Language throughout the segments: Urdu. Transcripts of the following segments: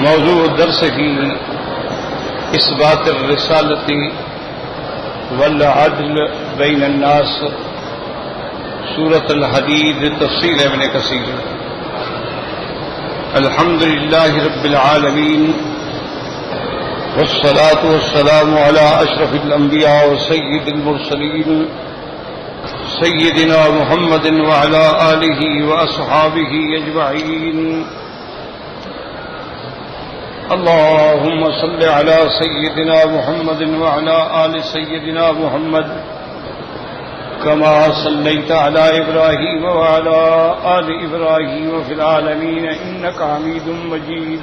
موضوع درس کی اثبات الرسالة والعدل بین الناس، سورة الحدید، تفسیر ابن کثیر۔ الحمد للہ رب العالمین والصلاة والسلام على اشرف الانبیاء وسید المرسلین سیدنا محمد وعلى آلہ واصحابہ اجمعین۔ اللهم صل على سيدنا محمد وعلى آل سيدنا محمد كما صليت على إبراهيم وعلى آل إبراهيم في العالمين إنك حميد مجيد۔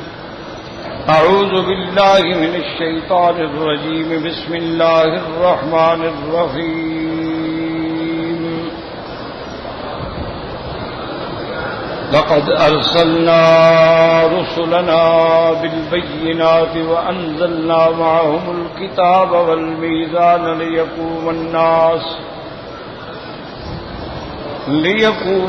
أعوذ بالله من الشيطان الرجيم، بسم الله الرحمن الرحيم۔ لقد أرسلنا رسلنا بالبينات وأنزلنا معهم الكتاب والميزان ليقوم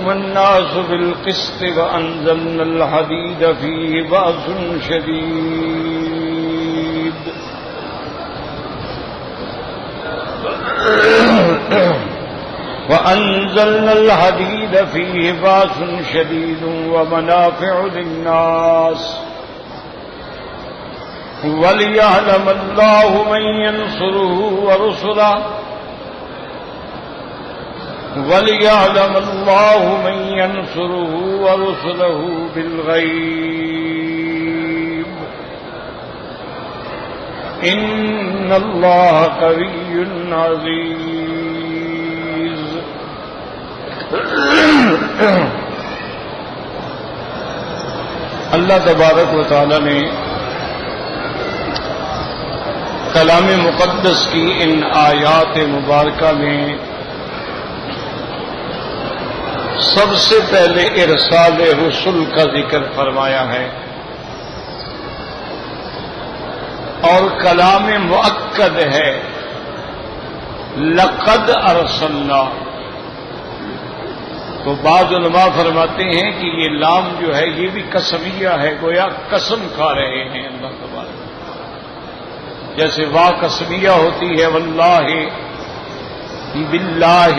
الناس بالقسط، وأنزلنا الحديد فيه بأس شديد وأنزلنا الحديد فيه بأس شديد ومنافع للناس، وليعلم الله من ينصره ورسله بالغيب، إن الله قوي عزيز۔ اللہ تبارک و تعالی نے کلام مقدس کی ان آیات مبارکہ میں سب سے پہلے ارسال رسل کا ذکر فرمایا ہے، اور کلام مؤکد ہے لقد ارسلنا۔ تو بعض علماء فرماتے ہیں کہ یہ لام جو ہے یہ بھی قسمیہ ہے، گویا قسم کھا رہے ہیں اللہ تبارک۔ جیسے وا قسمیہ ہوتی ہے واللہ، باللہ،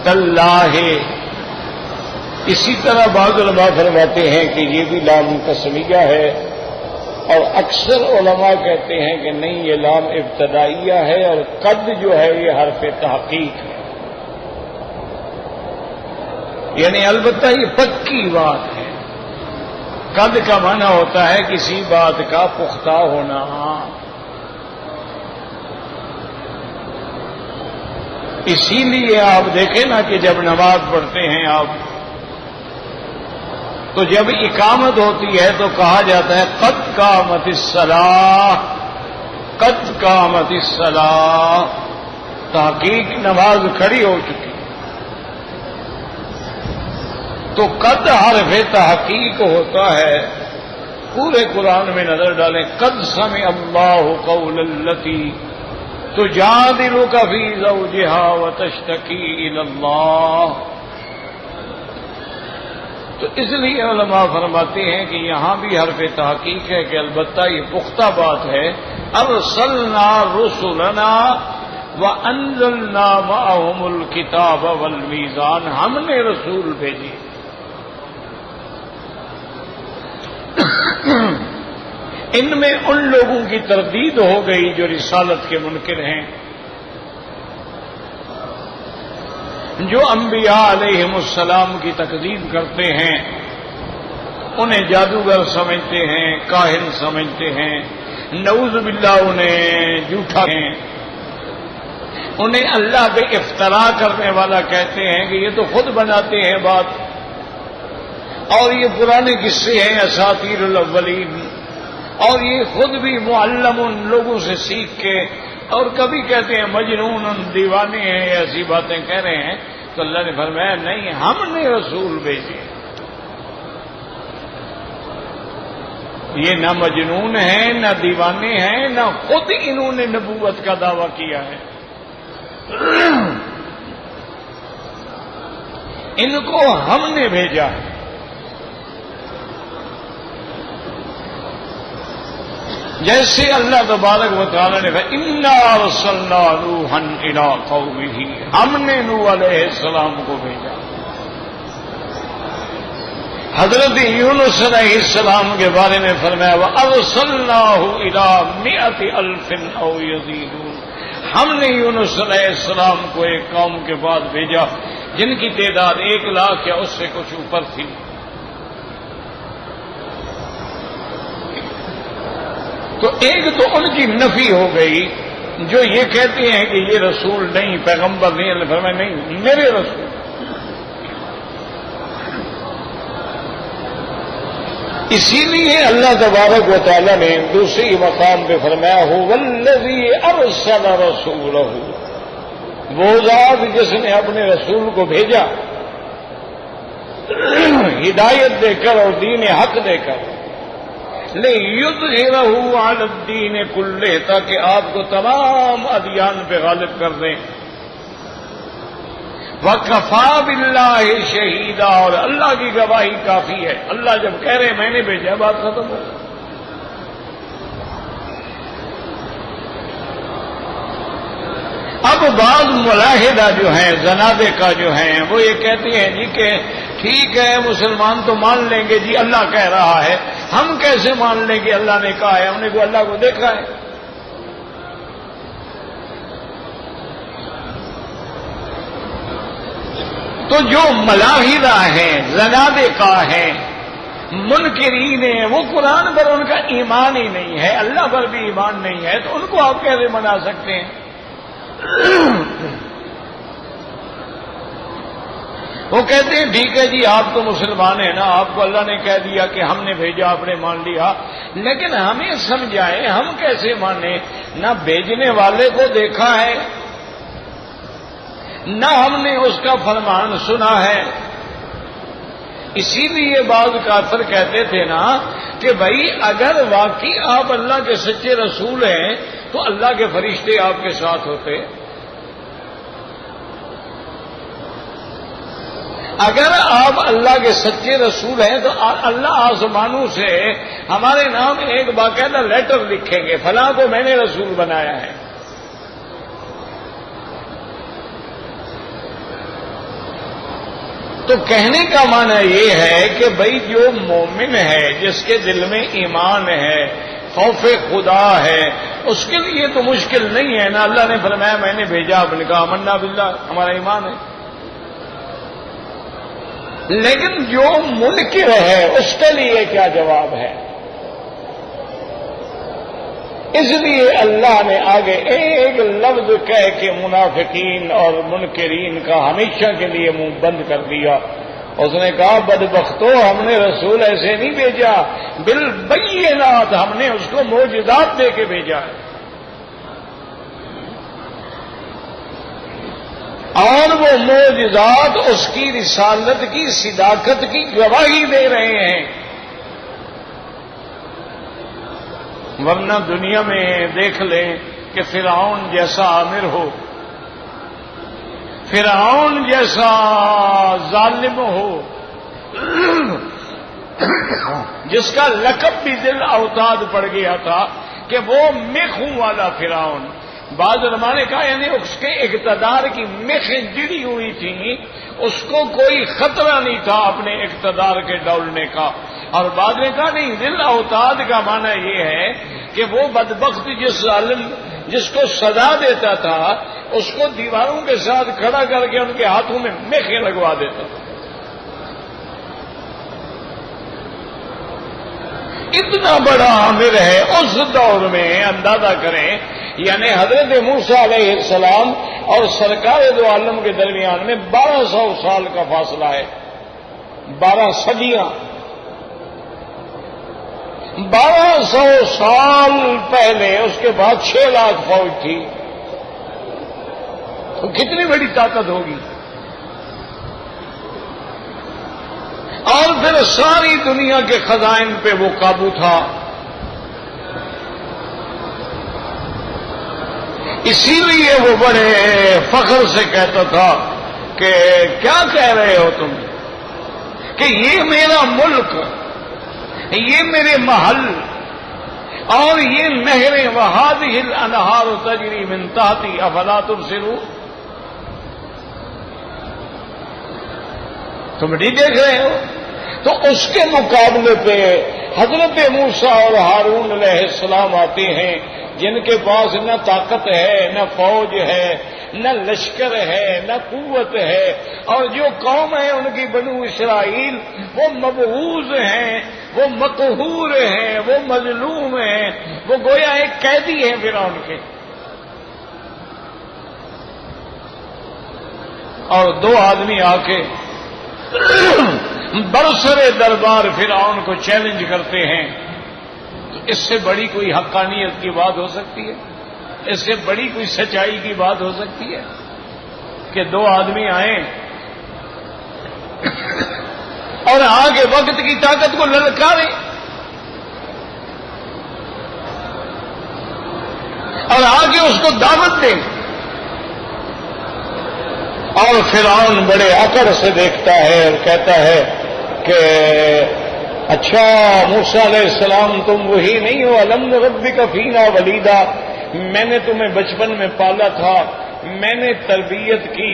تاللہ، اسی طرح بعض علماء فرماتے ہیں کہ یہ بھی لام قسمیہ ہے، اور اکثر علماء کہتے ہیں کہ نہیں، یہ لام ابتدائیہ ہے، اور قد جو ہے یہ حرف تحقیق ہے، یعنی البتہ یہ پکی بات ہے۔ قد کا معنی ہوتا ہے کسی بات کا پختہ ہونا۔ اسی لیے آپ دیکھیں نا کہ جب نماز پڑھتے ہیں آپ، تو جب اقامت ہوتی ہے تو کہا جاتا ہے قد قامت الصلاۃ، قد قامت الصلاۃ، تحقیق نماز کھڑی ہو چکی۔ تو قد حرف تحقیق ہوتا ہے۔ پورے قرآن میں نظر ڈالیں، قد سمع اللہ قول التی تجادلک فی زوجہا وتشتکی الی اللہ۔ تو اس لیے علماء فرماتے ہیں کہ یہاں بھی حرف تحقیق ہے کہ البتہ یہ پختہ بات ہے۔ ارسلنا رسلنا وانزلنا معهم الکتاب والمیزان، ہم نے رسول بھیجے۔ ان میں ان لوگوں کی تردید ہو گئی جو رسالت کے منکر ہیں، جو انبیاء علیہم السلام کی تکذیب کرتے ہیں، انہیں جادوگر سمجھتے ہیں، کاہن سمجھتے ہیں، نعوذ باللہ انہیں جھوٹا ہیں، انہیں اللہ پہ افترا کرنے والا کہتے ہیں کہ یہ تو خود بناتے ہیں بات، اور یہ پرانے قصے ہیں اساطیر الاولین، اور یہ خود بھی معلم ان لوگوں سے سیکھ کے، اور کبھی کہتے ہیں مجنون، دیوانے ہیں، ایسی باتیں کہہ رہے ہیں۔ تو اللہ نے فرمایا نہیں، ہم نے رسول بھیجے۔ یہ نہ مجنون ہیں، نہ دیوانے ہیں، نہ خود انہوں نے نبوت کا دعویٰ کیا ہے۔ ان کو ہم نے بھیجا ہے۔ جیسے اللہ تبارک و تعالی نے کہا انا ارسلنا نوحا الی قومہ، ہم نے نوح علیہ السلام کو بھیجا. حضرت یونس علیہ السلام کے بارے میں فرمایا وَأَرْسَلْنَاهُ إِلَىٰ 100,000 أَوْ يَزِيدُونَ، ہم نے یونس علیہ السلام کو ایک قوم کے بعد بھیجا جن کی تعداد 1,00,000 یا اس سے کچھ اوپر تھی. تو ایک تو ان کی نفی ہو گئی جو یہ کہتے ہیں کہ یہ رسول نہیں، پیغمبر نہیں. اللہ فرمایا نہیں، میرے رسول. اسی لیے اللہ تبارک و تعالیٰ نے دوسری مقام پہ فرمایا هو الذی ارسل رسولہ، وہ ذات جس نے اپنے رسول کو بھیجا ہدایت دے کر اور دین حق دے کر، لِیُظْہِرَهُ عَلَى الدِّینِ کُلِّہ، تاکہ آپ کو تمام ادیان پہ غالب کر دیں. وَکَفَىٰ بِاللَّهِ شَہِیدًا، اور اللہ کی گواہی کافی ہے. اللہ جب کہہ رہے میں نے بھیجا، بات ختم ہو. اب بعض ملاحدہ جو ہیں، زنادقہ جو ہیں، وہ یہ کہتے ہیں جی کہ ٹھیک ہے مسلمان تو مان لیں گے جی اللہ کہہ رہا ہے، ہم کیسے مان لیں کہ اللہ نے کہا ہے، ہم نے کوئی اللہ کو دیکھا ہے. تو جو ملاحدہ ہیں، زنادقہ ہیں، منکرین ہیں، وہ قرآن پر ان کا ایمان ہی نہیں ہے، اللہ پر بھی ایمان نہیں ہے، تو ان کو آپ کیسے منا سکتے ہیں؟ وہ کہتے ہیں ٹھیک ہے جی آپ تو مسلمان ہیں نا، آپ کو اللہ نے کہہ دیا کہ ہم نے بھیجا، آپ نے مان لیا، لیکن ہمیں سمجھائیں ہم کیسے مانیں؟ نہ بھیجنے والے کو دیکھا ہے، نہ ہم نے اس کا فرمان سنا ہے. اسی لیے بعض کافر کہتے تھے نا کہ بھائی اگر واقعی آپ اللہ کے سچے رسول ہیں تو اللہ کے فرشتے آپ کے ساتھ ہوتے. اگر آپ اللہ کے سچے رسول ہیں تو اللہ آسمانوں سے ہمارے نام ایک باقاعدہ لیٹر لکھیں گے، فلاں کو میں نے رسول بنایا ہے. تو کہنے کا معنی یہ ہے کہ بھائی جو مومن ہے، جس کے دل میں ایمان ہے، خوف خدا ہے، اس کے لیے تو مشکل نہیں ہے نا. اللہ نے فرمایا میں نے بھیجا، آپ نے کہا آمنا باللہ، ہمارا ایمان ہے. لیکن جو منکر ہے اس کے لیے کیا جواب ہے؟ اس لیے اللہ نے آگے ایک لفظ کہہ کے منافقین اور منکرین کا ہمیشہ کے لیے منہ بند کر دیا. اس نے کہا بدبختو، ہم نے رسول ایسے نہیں بھیجا، بالبینات، ہم نے اس کو معجزات دے کے بھیجا ہے. اور وہ معجزات اس کی رسالت کی صداقت کی گواہی دے رہے ہیں. ورنہ دنیا میں دیکھ لیں کہ فرعون جیسا عامر ہو، فرعون جیسا ظالم ہو، جس کا لقب بھی ذل اوتاد پڑ گیا تھا کہ وہ میخوں والا فرعون. بعض علماء نے کہا یعنی اس کے اقتدار کی میخیں جڑی ہوئی تھیں، اس کو کوئی خطرہ نہیں تھا اپنے اقتدار کے ڈولنے کا. اور بعد نے کہا نہیں، ذل اوتاد کا معنی یہ ہے کہ وہ بدبخت جس ظالم جس کو سزا دیتا تھا اس کو دیواروں کے ساتھ کھڑا کر کے ان کے ہاتھوں میں میخیں لگوا دیتا تھا. اتنا بڑا عامر ہے اس دور میں. اندازہ کریں یعنی حضرت موسیٰ علیہ السلام اور سرکار دو عالم کے درمیان میں 1200 سال کا فاصلہ ہے، 12 صدیاں. 1200 سال پہلے اس کے بعد 6 لاکھ فوج تھی، تو کتنی بڑی طاقت ہوگی. اور پھر ساری دنیا کے خزائن پہ وہ قابو تھا. اسی لیے وہ بڑے فخر سے کہتا تھا کہ کیا کہہ رہے ہو تم کہ یہ میرا ملک، یہ میرے محل، اور یہ نہریں وہادہ الانہار تجری من تحتی افلا تبصرون، تم نہیں دیکھ رہے ہو؟ تو اس کے مقابلے پہ حضرت موسیٰ اور ہارون علیہ السلام آتے ہیں جن کے پاس نہ طاقت ہے، نہ فوج ہے، نہ لشکر ہے، نہ قوت ہے، اور جو قوم ہے ان کی بنو اسرائیل وہ مبعوث ہیں، وہ مقہور ہیں، وہ مظلوم ہیں، وہ گویا ایک قیدی ہیں فرعون کے. اور دو آدمی آ کے برسر دربار فرعون کو چیلنج کرتے ہیں. اس سے بڑی کوئی حقانیت کی بات ہو سکتی ہے؟ اس سے بڑی کوئی سچائی کی بات ہو سکتی ہے کہ دو آدمی آئیں اور آگے وقت کی طاقت کو للکاریں اور آگے اس کو دعوت دیں؟ اور فرعون بڑے اکڑ سے دیکھتا ہے اور کہتا ہے کہ اچھا موسیٰ علیہ السلام تم وہی نہیں ہو، الم نربک فینا ولیدا، میں نے تمہیں بچپن میں پالا تھا، میں نے تربیت کی،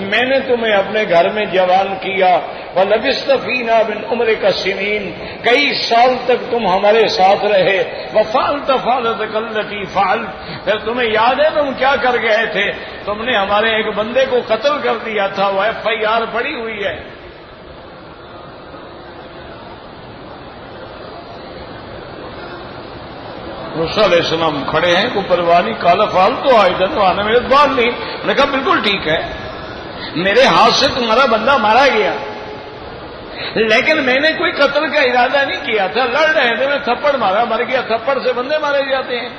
میں نے تمہیں اپنے گھر میں جوان کیا، وَلَبِثْتَ فِينَا مِنْ عُمْرِكَ سِنِينَ، کئی سال تک تم ہمارے ساتھ رہے، وَفَعَلْتَ فَعْلَتَكَ الَّتِي فَعَلْتَ، پھر تمہیں یاد ہے تم کیا کر گئے تھے؟ تم نے ہمارے ایک بندے کو قتل کر دیا تھا، وہ FIR پڑی ہوئی ہے. موسیٰ علیہ السلام کھڑے ہیں، کوئی پرواہ نہیں، کالا فال تو آئیدن آنا میرے بار نہیں. انہوں نے کہا بالکل ٹھیک ہے، میرے ہاتھ سے تمہارا بندہ مارا گیا، لیکن میں نے کوئی قتل کا ارادہ نہیں کیا تھا، لڑ رہے تھے، میں تھپڑ مارا، مر گیا. تھپڑ سے بندے مارے جاتے ہیں.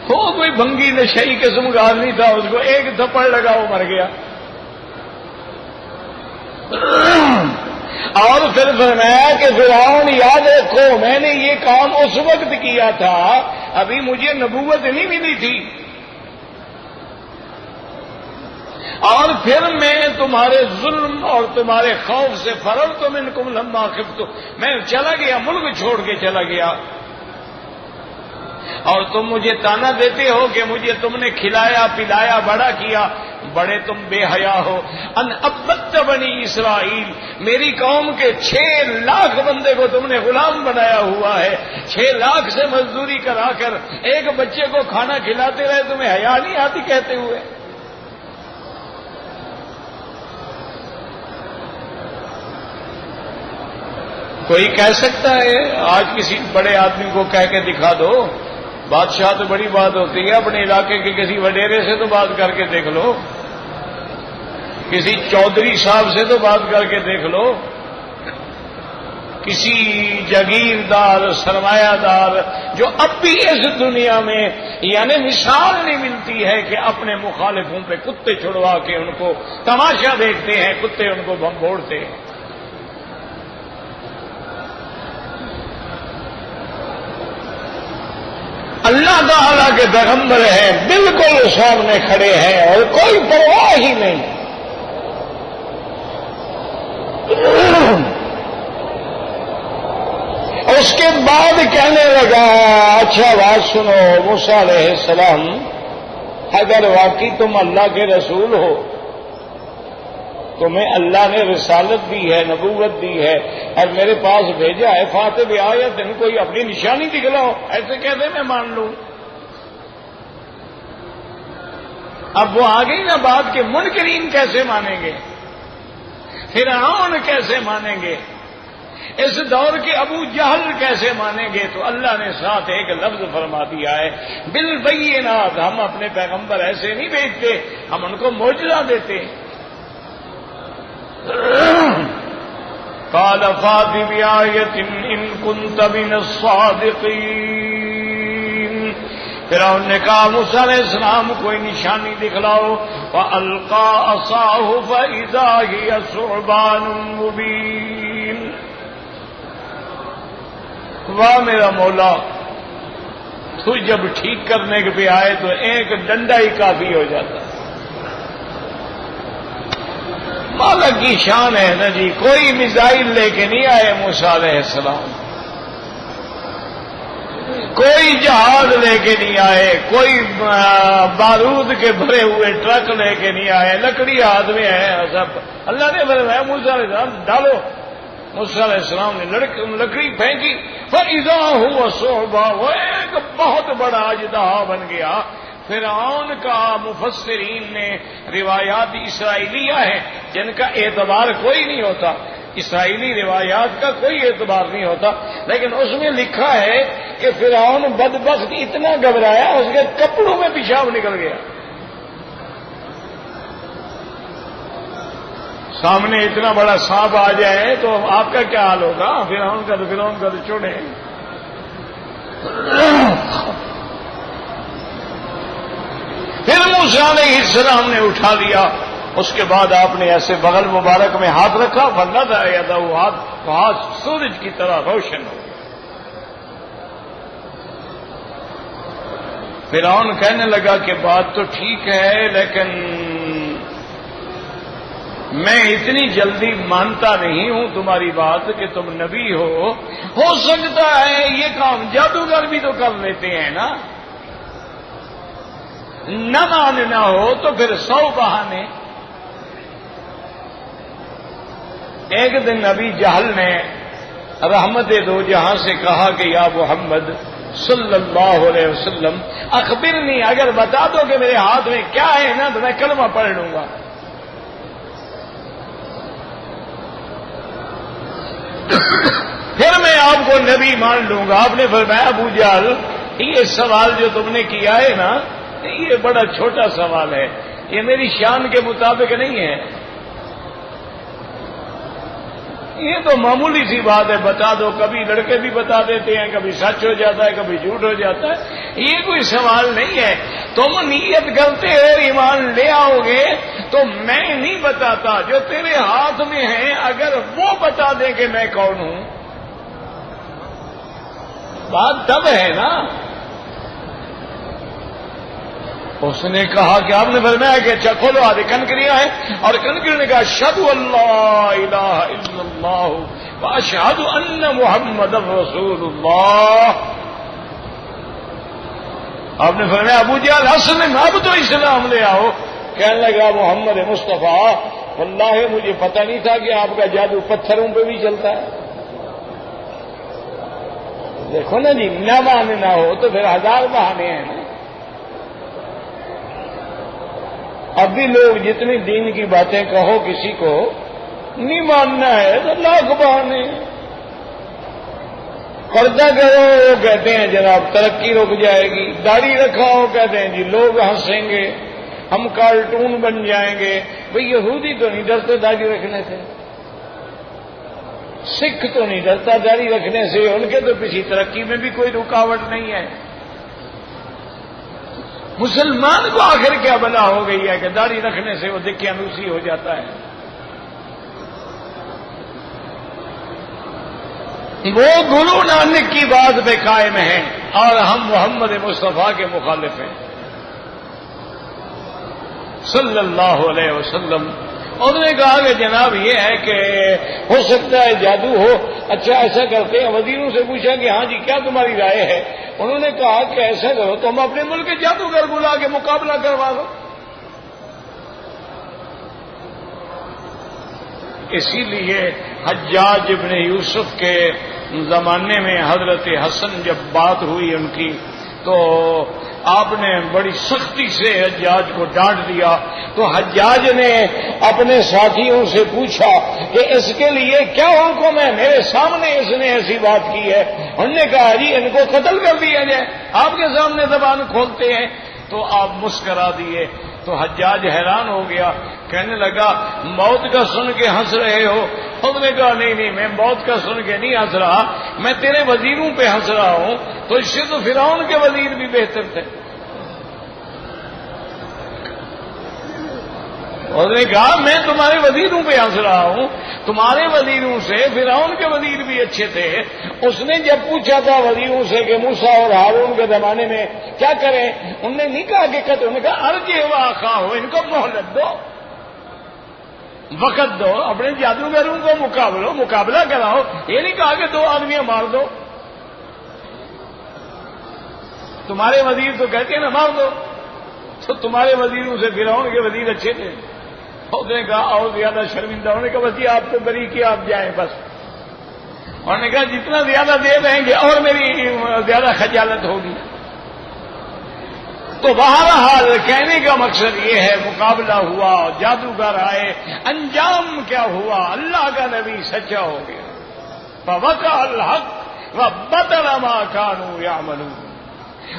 وہ کوئی بھنگی نشئی قسم کا آدمی تھا، اس کو ایک تھپڑ لگا وہ مر گیا. اور پھر فرمایا کہ فرعون یاد رکھو میں نے یہ کام اس وقت کیا تھا، ابھی مجھے نبوت نہیں ملی تھی، اور پھر میں تمہارے ظلم اور تمہارے خوف سے فررت منکم لما خفت، میں چلا گیا، ملک چھوڑ کے چلا گیا. اور تم مجھے تانا دیتے ہو کہ مجھے تم نے کھلایا پلایا بڑا کیا، بڑے تم بے حیا ہو. ان ابت بنی اسرائیل، میری قوم کے 6 لاکھ بندے کو تم نے غلام بنایا ہوا ہے، 6 لاکھ سے مزدوری کرا کر ایک بچے کو کھانا کھلاتے رہے، تمہیں حیا نہیں آتی کہتے ہوئے؟ کوئی کہہ سکتا ہے آج کسی بڑے آدمی کو کہہ کے دکھا دو، بادشاہ تو بڑی بات ہوتی ہے، اپنے علاقے کے کسی وڈیرے سے تو بات کر کے دیکھ لو، کسی چودھری صاحب سے تو بات کر کے دیکھ لو، کسی جاگیردار سرمایہ دار جو اب بھی اس دنیا میں یعنی مثال نہیں ملتی ہے کہ اپنے مخالفوں پہ کتے چھڑوا کے ان کو تماشا دیکھتے ہیں، کتے ان کو بھونکتے ہیں. اللہ تعالیٰ کے پیغمبر ہیں، بالکل سامنے کھڑے ہیں اور کوئی پرواہ ہی نہیں. اس کے بعد کہنے لگا اچھا بات سنو موسیٰ علیہ السلام، اگر واقعی تم اللہ کے رسول ہو، تمہیں اللہ نے رسالت دی ہے، نبوت دی ہے اور میرے پاس بھیجا ہے، فاتح بآیت، ان کو اپنی نشانی دکھلاؤ. ایسے کہتے میں مان لوں. اب وہ آ گئی نا بات کہ منکرین کیسے مانیں گے، فرعون کیسے مانیں گے، اس دور کے ابو جہل کیسے مانیں گے؟ تو اللہ نے ساتھ ایک لفظ فرما دیا ہے، بالبینات، ہم اپنے پیغمبر ایسے نہیں بھیجتے، ہم ان کو معجزہ دیتے ہیں. قال فات بآیۃ ان کنت من الصادقین، فرعون نے کہا موسیٰ علیہ السلام کوئی نشانی دکھلاؤ. فألقى عصاه فإذا هي ثعبان مبین. واہ میرا مولا، تو جب ٹھیک کرنے کے پہ آئے تو ایک ڈنڈا ہی کافی ہو جاتا. مالک کی شان ہے نا جی، کوئی میزائل لے کے نہیں آئے موسیٰ علیہ السلام، کوئی جہاز لے کے نہیں آئے، کوئی بارود کے بھرے ہوئے ٹرک لے کے نہیں آئے، لکڑی ہاتھ میں ہے سب۔ اللہ نے فرمایا موسیٰ علیہ السلام ڈالو، موسیٰ علیہ السلام نے لکڑی پھینکی، فَإِذَا هُوَ صُعْبَةٌ، وہ ایک بہت بڑا اژدہا بن گیا۔ فرعون کا مفسرین نے روایات اسرائیلیہ ہیں جن کا اعتبار کوئی نہیں ہوتا، اسرائیلی روایات کا کوئی اعتبار نہیں ہوتا، لیکن اس میں لکھا ہے کہ فرعون بدبخت اتنا گھبرایا اس کے کپڑوں میں پیشاب نکل گیا۔ سامنے اتنا بڑا سانپ آ جائے تو آپ کا کیا حال ہوگا؟ فرعون کا تو چھوڑے۔ پھر موسیٰ علیہ السلام نے اٹھا لیا، اس کے بعد آپ نے ایسے بغل مبارک میں ہاتھ رکھا، فنظر یدہ، ہاتھ سورج کی طرح روشن ہو گیا۔ فرعون کہنے لگا کہ بات تو ٹھیک ہے، لیکن میں اتنی جلدی مانتا نہیں ہوں تمہاری بات کہ تم نبی ہو سکتا ہے یہ کام جادوگر بھی تو کر لیتے ہیں نا، نہ ماننا ہو تو پھر 100 بہانے۔ ایک دن ابھی جہل نے رحمت دو جہاں سے کہا کہ یا محمد صلی اللہ علیہ وسلم اخبرنی، اگر بتا دو کہ میرے ہاتھ میں کیا ہے نا تو میں کلمہ پڑھ لوں گا۔ پھر میں آپ کو نبی مان لوں گا۔ آپ نے فرمایا ابو جہل یہ سوال جو تم نے کیا ہے نا یہ بڑا چھوٹا سوال ہے، یہ میری شان کے مطابق نہیں ہے، یہ تو معمولی سی بات ہے، بتا دو۔ کبھی لڑکے بھی بتا دیتے ہیں، کبھی سچ ہو جاتا ہے، کبھی جھوٹ ہو جاتا ہے، یہ کوئی سوال نہیں ہے۔ تم نیت کرتے ہو ایمان لے آؤ گے تو میں نہیں بتاتا، جو تیرے ہاتھ میں ہے اگر وہ بتا دیں کہ میں کون ہوں، بات تب ہے نا۔ اس نے کہا کہ آپ نے فرمایا کہ اچھا کھولو، آدھے کنکریاں ہیں، اور کنکریوں نے کہا اشہد اللہ الہ الا اللہ واشہد ان محمد رسول اللہ۔ آپ نے فرمایا ابو جہل اسلم، اب تو اسلام لے آؤ۔ کہنے لگا محمد مصطفیٰ واللہ مجھے پتہ نہیں تھا کہ آپ کا جادو پتھروں پہ بھی چلتا ہے۔ دیکھو نا جی، نہ ماننا ہو تو پھر 1000 بہانے ہیں نا۔ اب بھی لوگ جتنی دین کی باتیں کہو کسی کو نہیں ماننا ہے تو لاکھ بہانے۔ پردہ کرو وہ کہتے ہیں جناب ترقی رک جائے گی، داڑھی رکھاؤ کہتے ہیں جی لوگ ہنسیں گے، ہم کارٹون بن جائیں گے۔ بھئی یہودی تو نہیں ڈرتے داڑھی رکھنے سے، سکھ تو نہیں ڈرتا داڑھی رکھنے سے، ان کے تو کسی ترقی میں بھی کوئی رکاوٹ نہیں ہے۔ مسلمان کو آخر کیا بلا ہو گئی ہے کہ داڑھی رکھنے سے وہ دقیانوسی ہو جاتا ہے؟ وہ گرو نانک کی بات پہ قائم ہیں اور ہم محمد مصطفیٰ کے مخالف ہیں صلی اللہ علیہ وسلم۔ انہوں نے کہا کہ جناب یہ ہے کہ ہو سکتا ہے جادو ہو۔ اچھا ایسا کرتے ہیں، وزیروں سے پوچھا کہ ہاں جی کیا تمہاری رائے ہے؟ انہوں نے کہا کہ ایسا کرو تم اپنے ملک کے جادوگر بلا کے مقابلہ کروا لو۔ اسی لیے حجاج ابن یوسف کے زمانے میں حضرت حسن جب بات ہوئی ان کی تو آپ نے بڑی سختی سے حجاج کو ڈانٹ دیا، تو حجاج نے اپنے ساتھیوں سے پوچھا کہ اس کے لیے کیا حکم ہے؟ میرے سامنے اس نے ایسی بات کی ہے۔ انہوں نے کہا جی ان کو قتل کر دیا جائے، آپ کے سامنے زبان کھولتے ہیں۔ تو آپ مسکرا دیے۔ تو حجاج حیران ہو گیا، کہنے لگا موت کا سن کے ہنس رہے ہو؟ انہوں نے کہا نہیں میں موت کا سن کے نہیں ہنس رہا، میں تیرے وزیروں پہ ہنس رہا ہوں۔ تو اس سے تو فرعون کے وزیر بھی بہتر تھے۔ انہوں نے کہا میں تمہارے وزیروں پہ ہنس رہا ہوں، تمہارے وزیروں سے فرعون کے وزیر بھی اچھے تھے۔ اس نے جب پوچھا تھا وزیروں سے کہ موسیٰ اور ہارون کے زمانے میں کیا کریں، انہوں نے نہیں کہا کہ قتل، انہوں نے کہا ارجع واخاہ، ان کو مہلت دو۔ وقت دو، اپنے جادوگروں کو مقابلہ کراؤ. یہ نہیں کہا کہ 2 آدمیاں مار دو. تمہارے وزیر تو کہتے ہیں نا مار دو، تو تمہارے وزیروں سے فرعون کے وزیر اچھے تھے. اس نے کہا اور زیادہ شرمندہ. انہوں نے کہا بس یہ آپ کو بری کیا، آپ جائیں بس. انہوں نے کہا جتنا زیادہ دے دیں گے اور میری زیادہ خجالت ہوگی. تو بہرحال کہنے کا مقصد یہ ہے مقابلہ ہوا، جادوگر آئے، انجام کیا ہوا؟ اللہ کا نبی سچا ہو گیا. فوقع الحق وبطل ما كانوا يعملون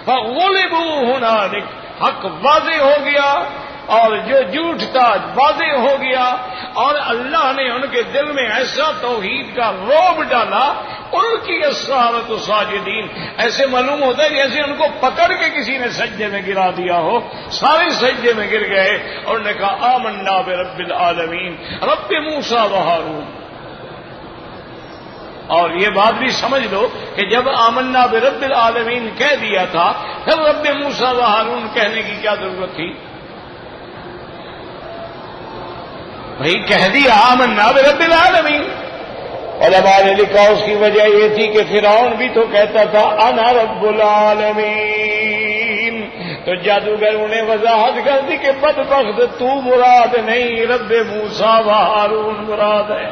فغلبوا هنالك. حق واضح ہو گیا اور جو جھوٹ تھا واضح ہو گیا، اور اللہ نے ان کے دل میں ایسا توحید کا رعب ڈالا. ان کی السحرۃ ساجدین، ایسے معلوم ہوتا ہے جیسے ان کو پکڑ کے کسی نے سجدے میں گرا دیا ہو. سارے سجدے میں گر گئے اور نے کہا آمنا برب العالمین رب موسیٰ و ہارون. اور یہ بات بھی سمجھ لو کہ جب آمنا برب العالمین کہہ دیا تھا پھر رب موسیٰ و ہارون کہنے کی کیا ضرورت تھی؟ بھائی کہہ دیا آمنا برب العالمین. علماء نے لکھا اس کی وجہ یہ تھی کہ فرعون بھی تو کہتا تھا انا رب العالمین. تو جادوگروں نے وضاحت کر دی کہ بدبخت تو مراد نہیں، رب موسیٰ و ہارون مراد ہے،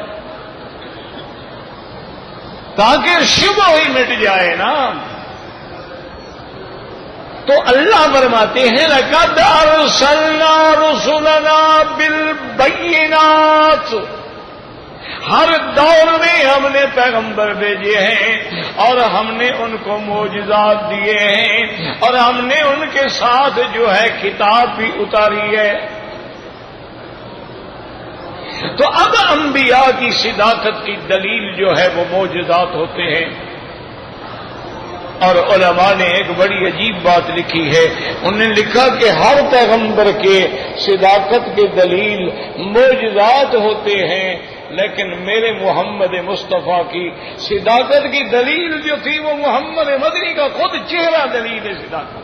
تاکہ شبہ ہی مٹ جائے نا. تو اللہ فرماتے ہیں لقد ارسلنا رسلنا بالبینات. ہر دور میں ہم نے پیغمبر بھیجے ہیں اور ہم نے ان کو معجزات دیے ہیں اور ہم نے ان کے ساتھ جو ہے کتاب بھی اتاری ہے. تو اب انبیاء کی صداقت کی دلیل جو ہے وہ معجزات ہوتے ہیں. اور علماء نے ایک بڑی عجیب بات لکھی ہے. انہوں نے لکھا کہ ہر پیغمبر کے صداقت کے دلیل معجزات ہوتے ہیں، لیکن میرے محمد مصطفیٰ کی صداقت کی دلیل جو تھی وہ محمد مدنی کا خود چہرہ دلیل ہے صداقت.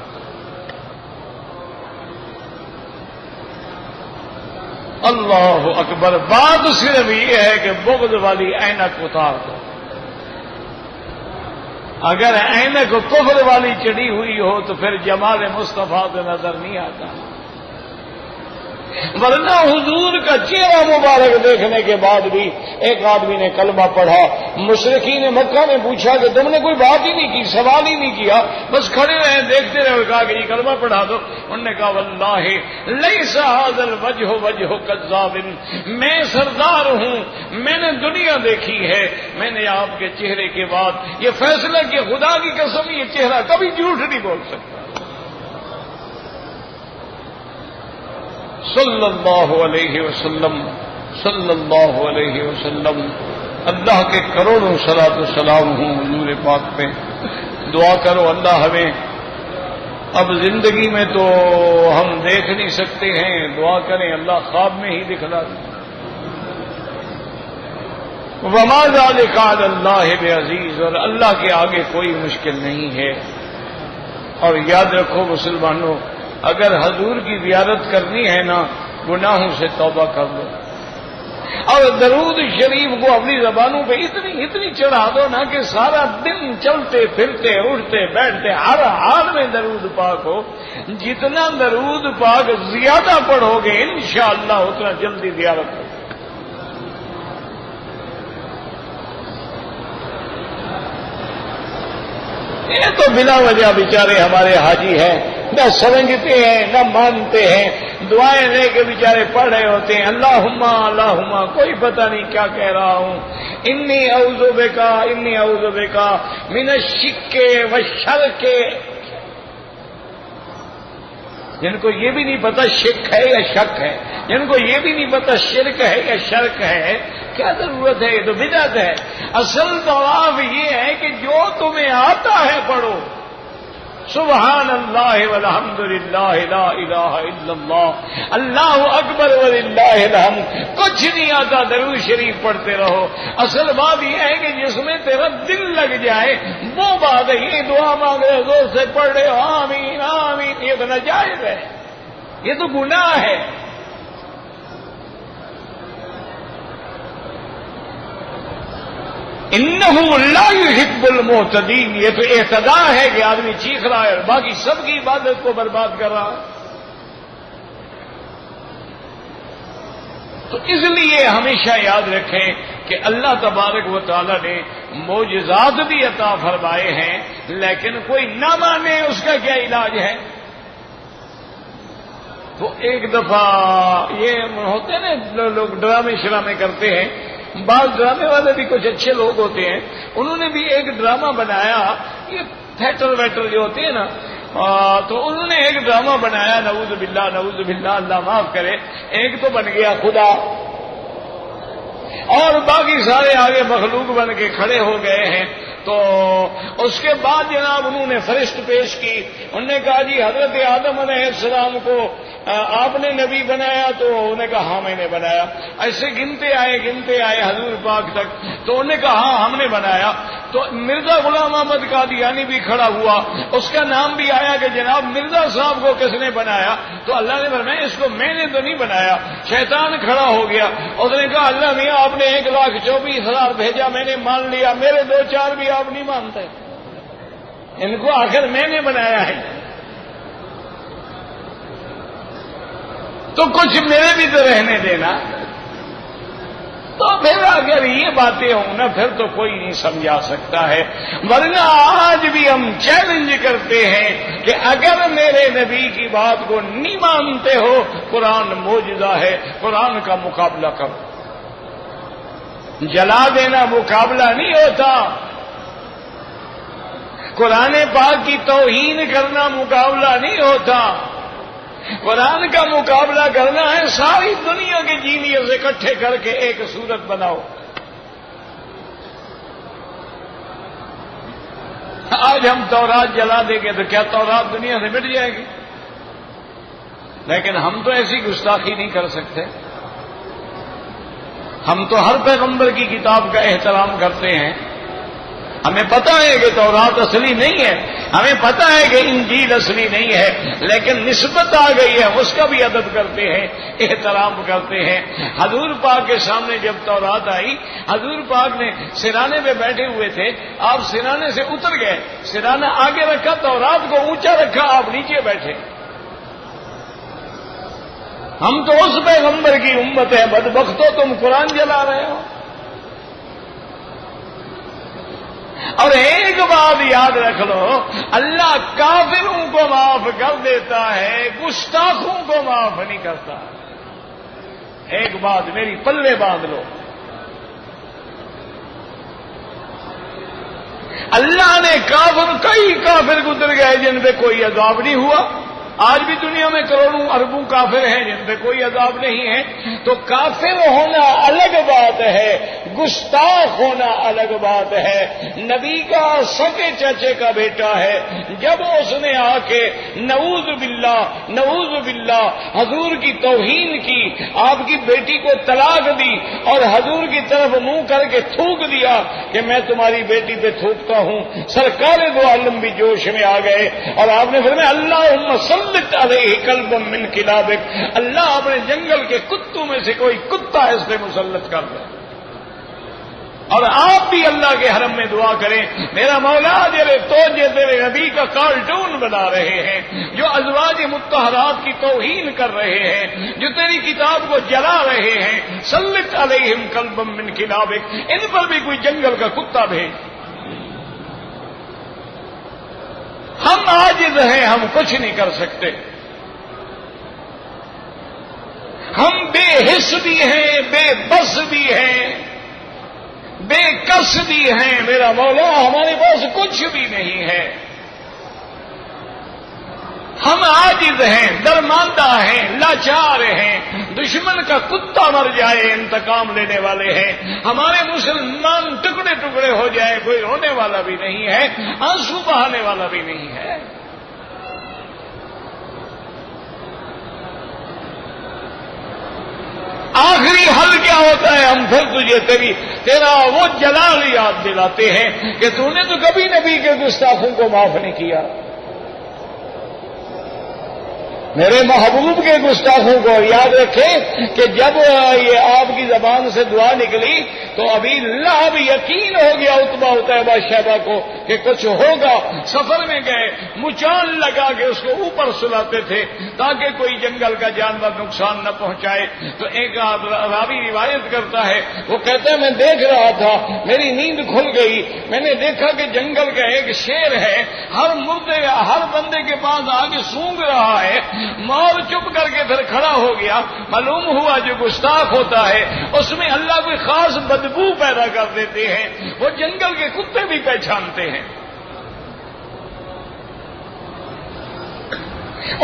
اللہ اکبر. بات صرف یہ ہے کہ بغض والی اینک اتار دو. اگر اینک کفر والی چڑھی ہوئی ہو تو پھر جمال مصطفیٰ تو نظر نہیں آتا. ورنہ حضور کا چہرہ مبارک دیکھنے کے بعد بھی ایک آدمی نے کلمہ پڑھا. مشرکین مکہ نے پوچھا کہ تم نے کوئی بات ہی نہیں کی، سوال ہی نہیں کیا، بس کھڑے رہے دیکھتے رہے اور کہا کہ یہ کلمہ پڑھا دو. انہوں نے کہا واللہ لیس ھذا الوجہ وجہ کذاب. میں سردار ہوں، میں نے دنیا دیکھی ہے، میں نے آپ کے چہرے کے بعد یہ فیصلہ کہ خدا کی قسم یہ چہرہ کبھی جھوٹ نہیں بول سکتا. صلی اللہ علیہ وسلم صلی اللہ علیہ وسلم. اللہ کے کروڑوں صلاۃ و سلام ہوں حضور پاک پہ. دعا کرو اللہ ہمیں، اب زندگی میں تو ہم دیکھ نہیں سکتے ہیں، دعا کریں اللہ خواب میں ہی دکھلا دے. وما ذلک علی اللہ بعزیز. اور اللہ کے آگے کوئی مشکل نہیں ہے. اور یاد رکھو مسلمانوں، اگر حضور کی زیارت کرنی ہے نا گناہوں سے توبہ کر لو اور درود شریف کو اپنی زبانوں پہ اتنی چڑھا دو نا کہ سارا دن چلتے پھرتے اٹھتے بیٹھتے ہر حال میں درود پاک ہو. جتنا درود پاک زیادہ پڑھو گے انشاءاللہ اتنا جلدی زیارت ہو. یہ تو بلا وجہ بیچارے ہمارے حاجی ہیں، نہ سمجھتے ہیں نہ مانتے ہیں، دعائیں لے کے بیچارے پڑھ رہے ہوتے ہیں اللہم اللہم، کوئی پتہ نہیں کیا کہہ رہا ہوں. انی اعوذ بک من الشک والشرک. جن کو یہ بھی نہیں پتا شک ہے یا شک ہے، جن کو یہ بھی نہیں پتا شرک ہے یا شرک ہے، کیا ضرورت ہے؟ یہ تو بدعت ہے. اصل طواف یہ ہے کہ جو تمہیں آتا ہے پڑھو. سبحان اللہ والحمد للہ لا الہ الا اللہ اللہ اکبر وللہ الحمد. کچھ نہیں آتا درود شریف پڑھتے رہو. اصل بات یہ ہے کہ جس میں تیرا دل لگ جائے وہ بات ہے. یہ دعا مانگ رہے زور سے پڑھ رہے ہو آمین آمین، یہ تو ناجائز ہے، یہ تو گناہ ہے. انہ لا یحب المعتدین، یہ تو اعتداء ہے کہ آدمی چیخ رہا ہے اور باقی سب کی عبادت کو برباد کر رہا ہے۔ تو اس لیے ہمیشہ یاد رکھیں کہ اللہ تبارک و تعالی نے معجزات بھی عطا فرمائے ہیں، لیکن کوئی نہ مانے اس کا کیا علاج ہے؟ تو ایک دفعہ یہ ہوتے ہیں نا لوگ ڈرامے شرامے کرتے ہیں، بعض ڈرامے والے بھی کچھ اچھے لوگ ہوتے ہیں، انہوں نے بھی ایک ڈرامہ بنایا، یہ تھیٹر ویٹر جو ہوتے ہیں نا، تو انہوں نے ایک ڈرامہ بنایا، نعوذ باللہ نعوذ باللہ، اللہ معاف کرے، ایک تو بن گیا خدا اور باقی سارے آگے مخلوق بن کے کھڑے ہو گئے ہیں۔ تو اس کے بعد جناب انہوں نے فہرست پیش کی، انہوں نے کہا جی حضرت آدم علیہ السلام کو آپ نے نبی بنایا؟ تو انہوں نے کہا ہاں میں نے بنایا۔ ایسے گنتے آئے حضور پاک تک، تو انہوں نے کہا ہاں ہم نے بنایا۔ تو مرزا غلام احمد قادیانی بھی کھڑا ہوا، اس کا نام بھی آیا کہ جناب مرزا صاحب کو کس نے بنایا؟ تو اللہ نے فرمایا اس کو میں نے تو نہیں بنایا۔ شیطان کھڑا ہو گیا، اس نے کہا اللہ میاں آپ نے 1,24,000 بھیجا، میں نے مان لیا، میرے 2-4 بھی آپ نہیں مانتے، ان کو آخر میں نے بنایا ہے، تو کچھ میرے بھی تو رہنے دینا۔ تو پھر اگر یہ باتیں ہوں نا پھر تو کوئی نہیں سمجھا سکتا ہے، ورنہ آج بھی ہم چیلنج کرتے ہیں کہ اگر میرے نبی کی بات کو نہیں مانتے ہو، قرآن معجزہ ہے، قرآن کا مقابلہ کرو۔ جلا دینا مقابلہ نہیں ہوتا، قرآن پاک کی توہین کرنا مقابلہ نہیں ہوتا، قرآن کا مقابلہ کرنا ہے ساری دنیا کے جینیس اکٹھے کر کے ایک صورت بناؤ۔ آج ہم تورات جلا دیں گے تو کیا تورات دنیا سے مٹ جائے گی؟ لیکن ہم تو ایسی گستاخی نہیں کر سکتے، ہم تو ہر پیغمبر کی کتاب کا احترام کرتے ہیں۔ ہمیں پتہ ہے کہ تورات اصلی نہیں ہے، ہمیں پتہ ہے کہ انجیل اصلی نہیں ہے، لیکن نسبت آ گئی ہے، اس کا بھی ادب کرتے ہیں، احترام کرتے ہیں۔ حضور پاک کے سامنے جب تورات آئی، حضور پاک نے سرانے پہ بیٹھے ہوئے تھے، آپ سرانے سے اتر گئے، سرانہ آگے رکھا، تورات کو اونچا رکھا، آپ نیچے بیٹھے۔ ہم تو اس پیغمبر کی امت ہے، بدبختو تم قرآن جلا رہے ہو۔ اور ایک بات یاد رکھ لو، اللہ کافروں کو معاف کر دیتا ہے، گستاخوں کو معاف نہیں کرتا۔ ایک بات میری پلے باندھ لو، اللہ نے کئی کافر گزر گئے جن پہ کوئی عذاب نہیں ہوا، آج بھی دنیا میں کروڑوں اربوں کافر ہیں جن پہ کوئی عذاب نہیں ہے۔ تو کافر ہونا الگ بات ہے، گستاخ ہونا الگ بات ہے۔ نبی کا سگے چچے کا بیٹا ہے، جب اس نے آ کے نعوذ باللہ حضور کی توہین کی، آپ کی بیٹی کو طلاق دی اور حضور کی طرف منہ کر کے تھوک دیا کہ میں تمہاری بیٹی پہ تھوکتا ہوں، سرکار دو عالم بھی جوش میں آ گئے اور آپ نے فرمایا اللہم سلط علیہ کلبا من کلابک، اللہ اپنے جنگل کے کتوں میں سے کوئی کتا اس پہ مسلط کر دے۔ اور آپ بھی اللہ کے حرم میں دعا کریں، میرا مولا تیرے نبی کا کارٹون بنا رہے ہیں، جو ازواج مطہرات کی توہین کر رہے ہیں، جو تیری کتاب کو جلا رہے ہیں، سلط علیہم کلبا من کلابک، ان پر بھی کوئی جنگل کا کتا بھیج۔ ہم عاجز ہیں، ہم کچھ نہیں کر سکتے، ہم بے حس بھی ہیں، بے بس بھی ہیں، بے کس بھی ہیں، میرا مولا ہمارے پاس کچھ بھی نہیں ہے، ہم عاجز ہیں، درماندہ ہیں، لاچار ہیں، دشمن کا کتا مر جائے انتقام لینے والے ہیں، ہمارے مسلمان ٹکڑے ٹکڑے ہو جائے کوئی رونے والا بھی نہیں ہے، آنسو بہانے والا بھی نہیں ہے۔ آخری حل کیا ہوتا ہے؟ ہم پھر تجھے تیرا وہ جلال یاد دلاتے ہیں کہ تو نے تو کبھی نبی کے گستاخوں کو معاف نہیں کیا، میرے محبوب کے گستاخوں کو یاد رکھیں کہ جب یہ آپ کی زبان سے دعا نکلی تو ابھی لہب یقین ہو گیا عتبہ عتیبہ شیبہ کو کہ کچھ ہوگا. سفر میں گئے, مچان لگا کے اس کو اوپر سلاتے تھے تاکہ کوئی جنگل کا جانور نقصان نہ پہنچائے. تو ایک راوی روایت کرتا ہے, وہ کہتا ہے میں دیکھ رہا تھا, میری نیند کھل گئی, میں نے دیکھا کہ جنگل کا ایک شیر ہے, ہر مردے ہر بندے کے پاس آگے سونگ رہا ہے. مور چپ کر کے پھر کھڑا ہو گیا. معلوم ہوا جو گستاخ ہوتا ہے اس میں اللہ کوئی خاص بدبو پیدا کر دیتے ہیں, وہ جنگل کے کتے بھی پہچانتے ہیں.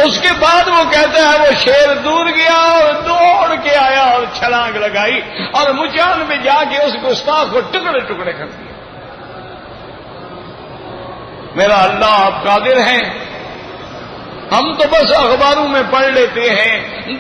اس کے بعد وہ کہتا ہے وہ شیر دور گیا اور دوڑ کے آیا اور چھلانگ لگائی اور مچان میں جا کے اس گستاخ کو ٹکڑے ٹکڑے کر دیا. میرا اللہ آپ قادر ہیں. ہم تو بس اخباروں میں پڑھ لیتے ہیں,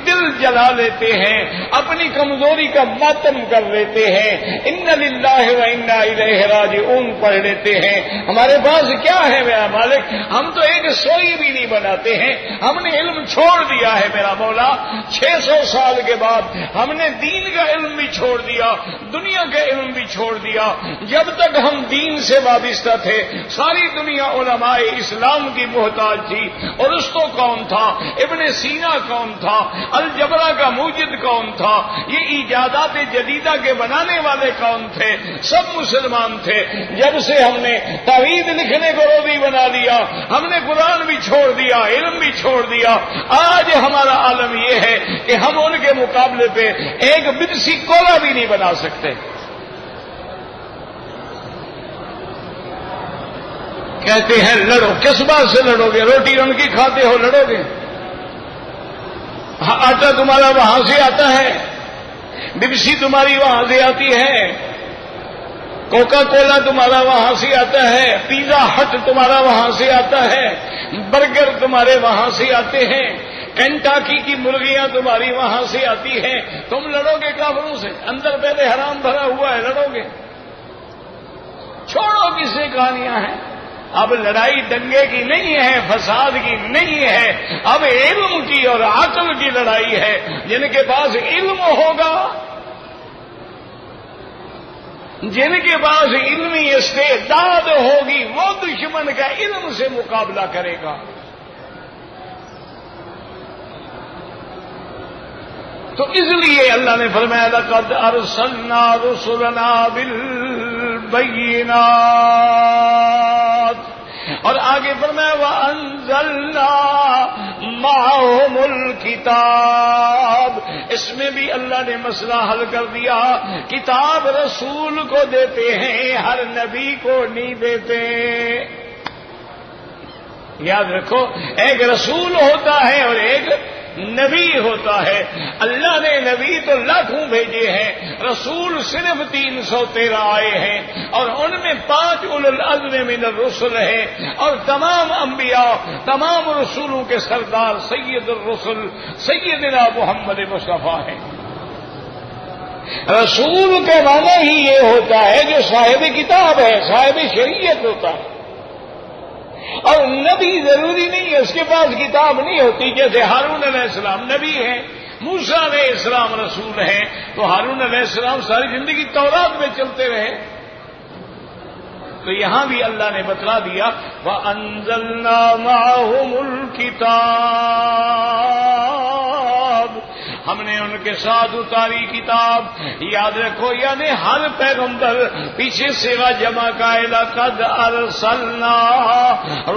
دل جلا لیتے ہیں, اپنی کمزوری کا ماتم کر لیتے ہیں, ان للہ و انا الیہ راجعون پڑھ لیتے ہیں. ہمارے پاس کیا ہے میرا مالک؟ ہم تو ایک سوئی بھی نہیں بناتے ہیں. ہم نے علم چھوڑ دیا ہے میرا مولا. 600 سال کے بعد ہم نے دین کا علم بھی چھوڑ دیا, دنیا کا علم بھی چھوڑ دیا. جب تک ہم دین سے وابستہ تھے ساری دنیا علماء اسلام کی محتاج تھی. اور اس کون تھا؟ ابن سینا کون تھا؟ الجبرا کا موجد کون تھا؟ یہ ایجادات جدیدہ کے بنانے والے کون تھے؟ سب مسلمان تھے. جب سے ہم نے توحید لکھنے کو روزی بنا لیا, ہم نے قرآن بھی چھوڑ دیا, علم بھی چھوڑ دیا. آج ہمارا عالم یہ ہے کہ ہم ان کے مقابلے پہ ایک بدسی کولا بھی نہیں بنا سکتے. کہتے ہیں لڑو, کس بات سے لڑو گے؟ روٹی ان کی کھاتے ہو, لڑو گے؟ آٹا تمہارا وہاں سے آتا ہے, بپسی تمہاری وہاں سے آتی ہے, کوکا کولا تمہارا وہاں سے آتا ہے, پیزا ہٹ تمہارا وہاں سے آتا ہے, برگر تمہارے وہاں سے آتے ہیں, کینٹاکی کی مرغیاں تمہاری وہاں سے آتی ہیں. تم لڑو گے کافروں سے؟ اندر پہلے حرام بھرا ہوا ہے, لڑو گے؟ چھوڑو کس سے کہانیاں ہیں. اب لڑائی دنگے کی نہیں ہے, فساد کی نہیں ہے, اب علم کی اور عقل کی لڑائی ہے. جن کے پاس علم ہوگا, جن کے پاس علمی استعداد ہوگی, وہ دشمن کا علم سے مقابلہ کرے گا. تو اس لیے اللہ نے فرمایا لقد ارسلنا رسلنا بالبینات, اور آگے فرمایا وانزلنا معهم الکتاب. اس میں بھی اللہ نے مسئلہ حل کر دیا. کتاب رسول کو دیتے ہیں, ہر نبی کو نہیں دیتے. یاد رکھو, ایک رسول ہوتا ہے اور ایک نبی ہوتا ہے. اللہ نے نبی تو لاکھوں بھیجے ہیں, رسول صرف 313 آئے ہیں, اور ان میں 5 اولو العزم من الرسل ہیں. اور تمام انبیاء, تمام رسولوں کے سردار سید الرسل سیدنا محمد مصطفیٰ ہیں. رسول کا معنی ہی یہ ہوتا ہے جو صاحب کتاب ہے, صاحب شریعت ہوتا ہے. اور نبی ضروری نہیں ہے اس کے پاس کتاب نہیں ہوتی. جیسے ہارون علیہ السلام نبی ہیں, موسیٰ علیہ السلام رسول ہیں, تو ہارون علیہ السلام ساری زندگی تورات میں چلتے رہے. تو یہاں بھی اللہ نے بتلا دیا وَأَنزَلْنَا مَعَهُمُ الْكِتَابَ, ہم نے ان کے ساتھ اتاری کتاب. یاد رکھو, یعنی ہر پیغمبر پیچھے صیغہ جمع کا لقد ارسلنا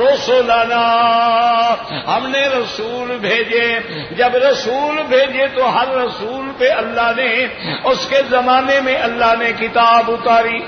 رسلنا, ہم نے رسول بھیجے. جب رسول بھیجے تو ہر رسول پہ اللہ نے اس کے زمانے میں اللہ نے کتاب اتاری.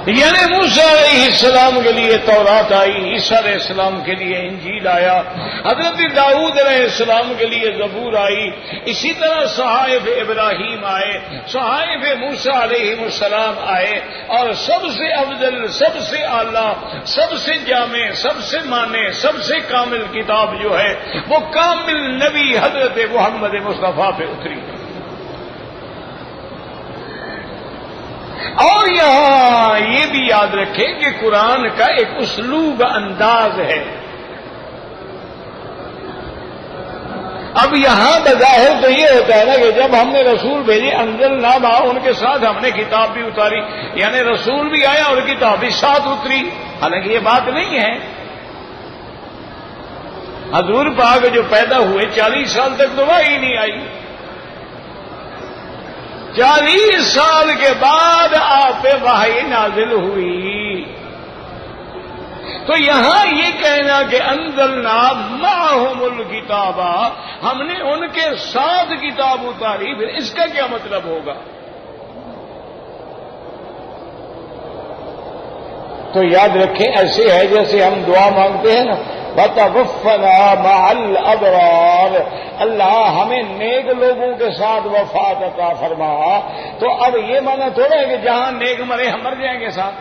یعنی موسیٰ علیہ السلام کے لیے تورات آئی, عیسیٰ علیہ السلام کے لیے انجیل آیا, حضرت داؤد علیہ السلام کے لیے زبور آئی. اسی طرح صحائف ابراہیم آئے, صحائف موسیٰ علیہ السلام آئے, اور سب سے افضل, سب سے اعلیٰ, سب سے جامع, سب سے مانے, سب سے کامل کتاب جو ہے وہ کامل نبی حضرت محمد مصطفیٰ پہ اتری. اور یہاں یہ بھی یاد رکھیں کہ قرآن کا ایک اسلوب انداز ہے. اب یہاں بظاہر تو یہ ہوتا ہے نا کہ جب ہم نے رسول بھیجی انزلنا معہم، ان کے ساتھ ہم نے کتاب بھی اتاری، یعنی رسول بھی آیا اور کتاب بھی ساتھ اتری. حالانکہ یہ بات نہیں ہے. حضور پاک جو پیدا ہوئے 40 سال تک تو وحی نہیں آئی. 40 سال کے بعد آپ پہ وحی نازل ہوئی. تو یہاں یہ کہنا کہ انزلنا معہم الکتاب، ہم نے ان کے ساتھ کتاب اتاری، پھر اس کا کیا مطلب ہوگا؟ تو یاد رکھیں ایسے ہے جیسے ہم دعا مانگتے ہیں نا، وَتَوَفَّنَا مَعَ الْأَبْرَارِ، اللہ ہمیں نیک لوگوں کے ساتھ وفات عطا فرما. تو اب یہ معنی تھوڑا ہے کہ جہاں نیک مرے ہم مر جائیں گے ساتھ.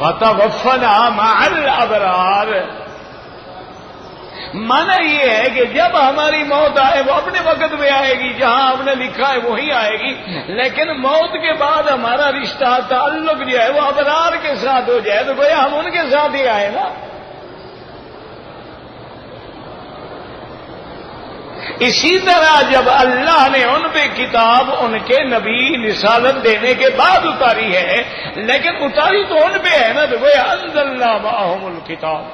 وَتَوَفَّنَا مَعَ الْأَبْرَارِ معنی یہ ہے کہ جب ہماری موت آئے وہ اپنے وقت میں آئے گی، جہاں آپ نے لکھا ہے وہی آئے گی، لیکن موت کے بعد ہمارا رشتہ تعلق جو ہے وہ ابرار کے ساتھ ہو جائے تو گویا ہم ان کے ساتھ ہی آئے نا. اسی طرح جب اللہ نے ان پہ کتاب ان کے نبی رسالت دینے کے بعد اتاری ہے، لیکن اتاری تو ان پہ ہے نا، تو گویا انزلنا معہم الکتاب.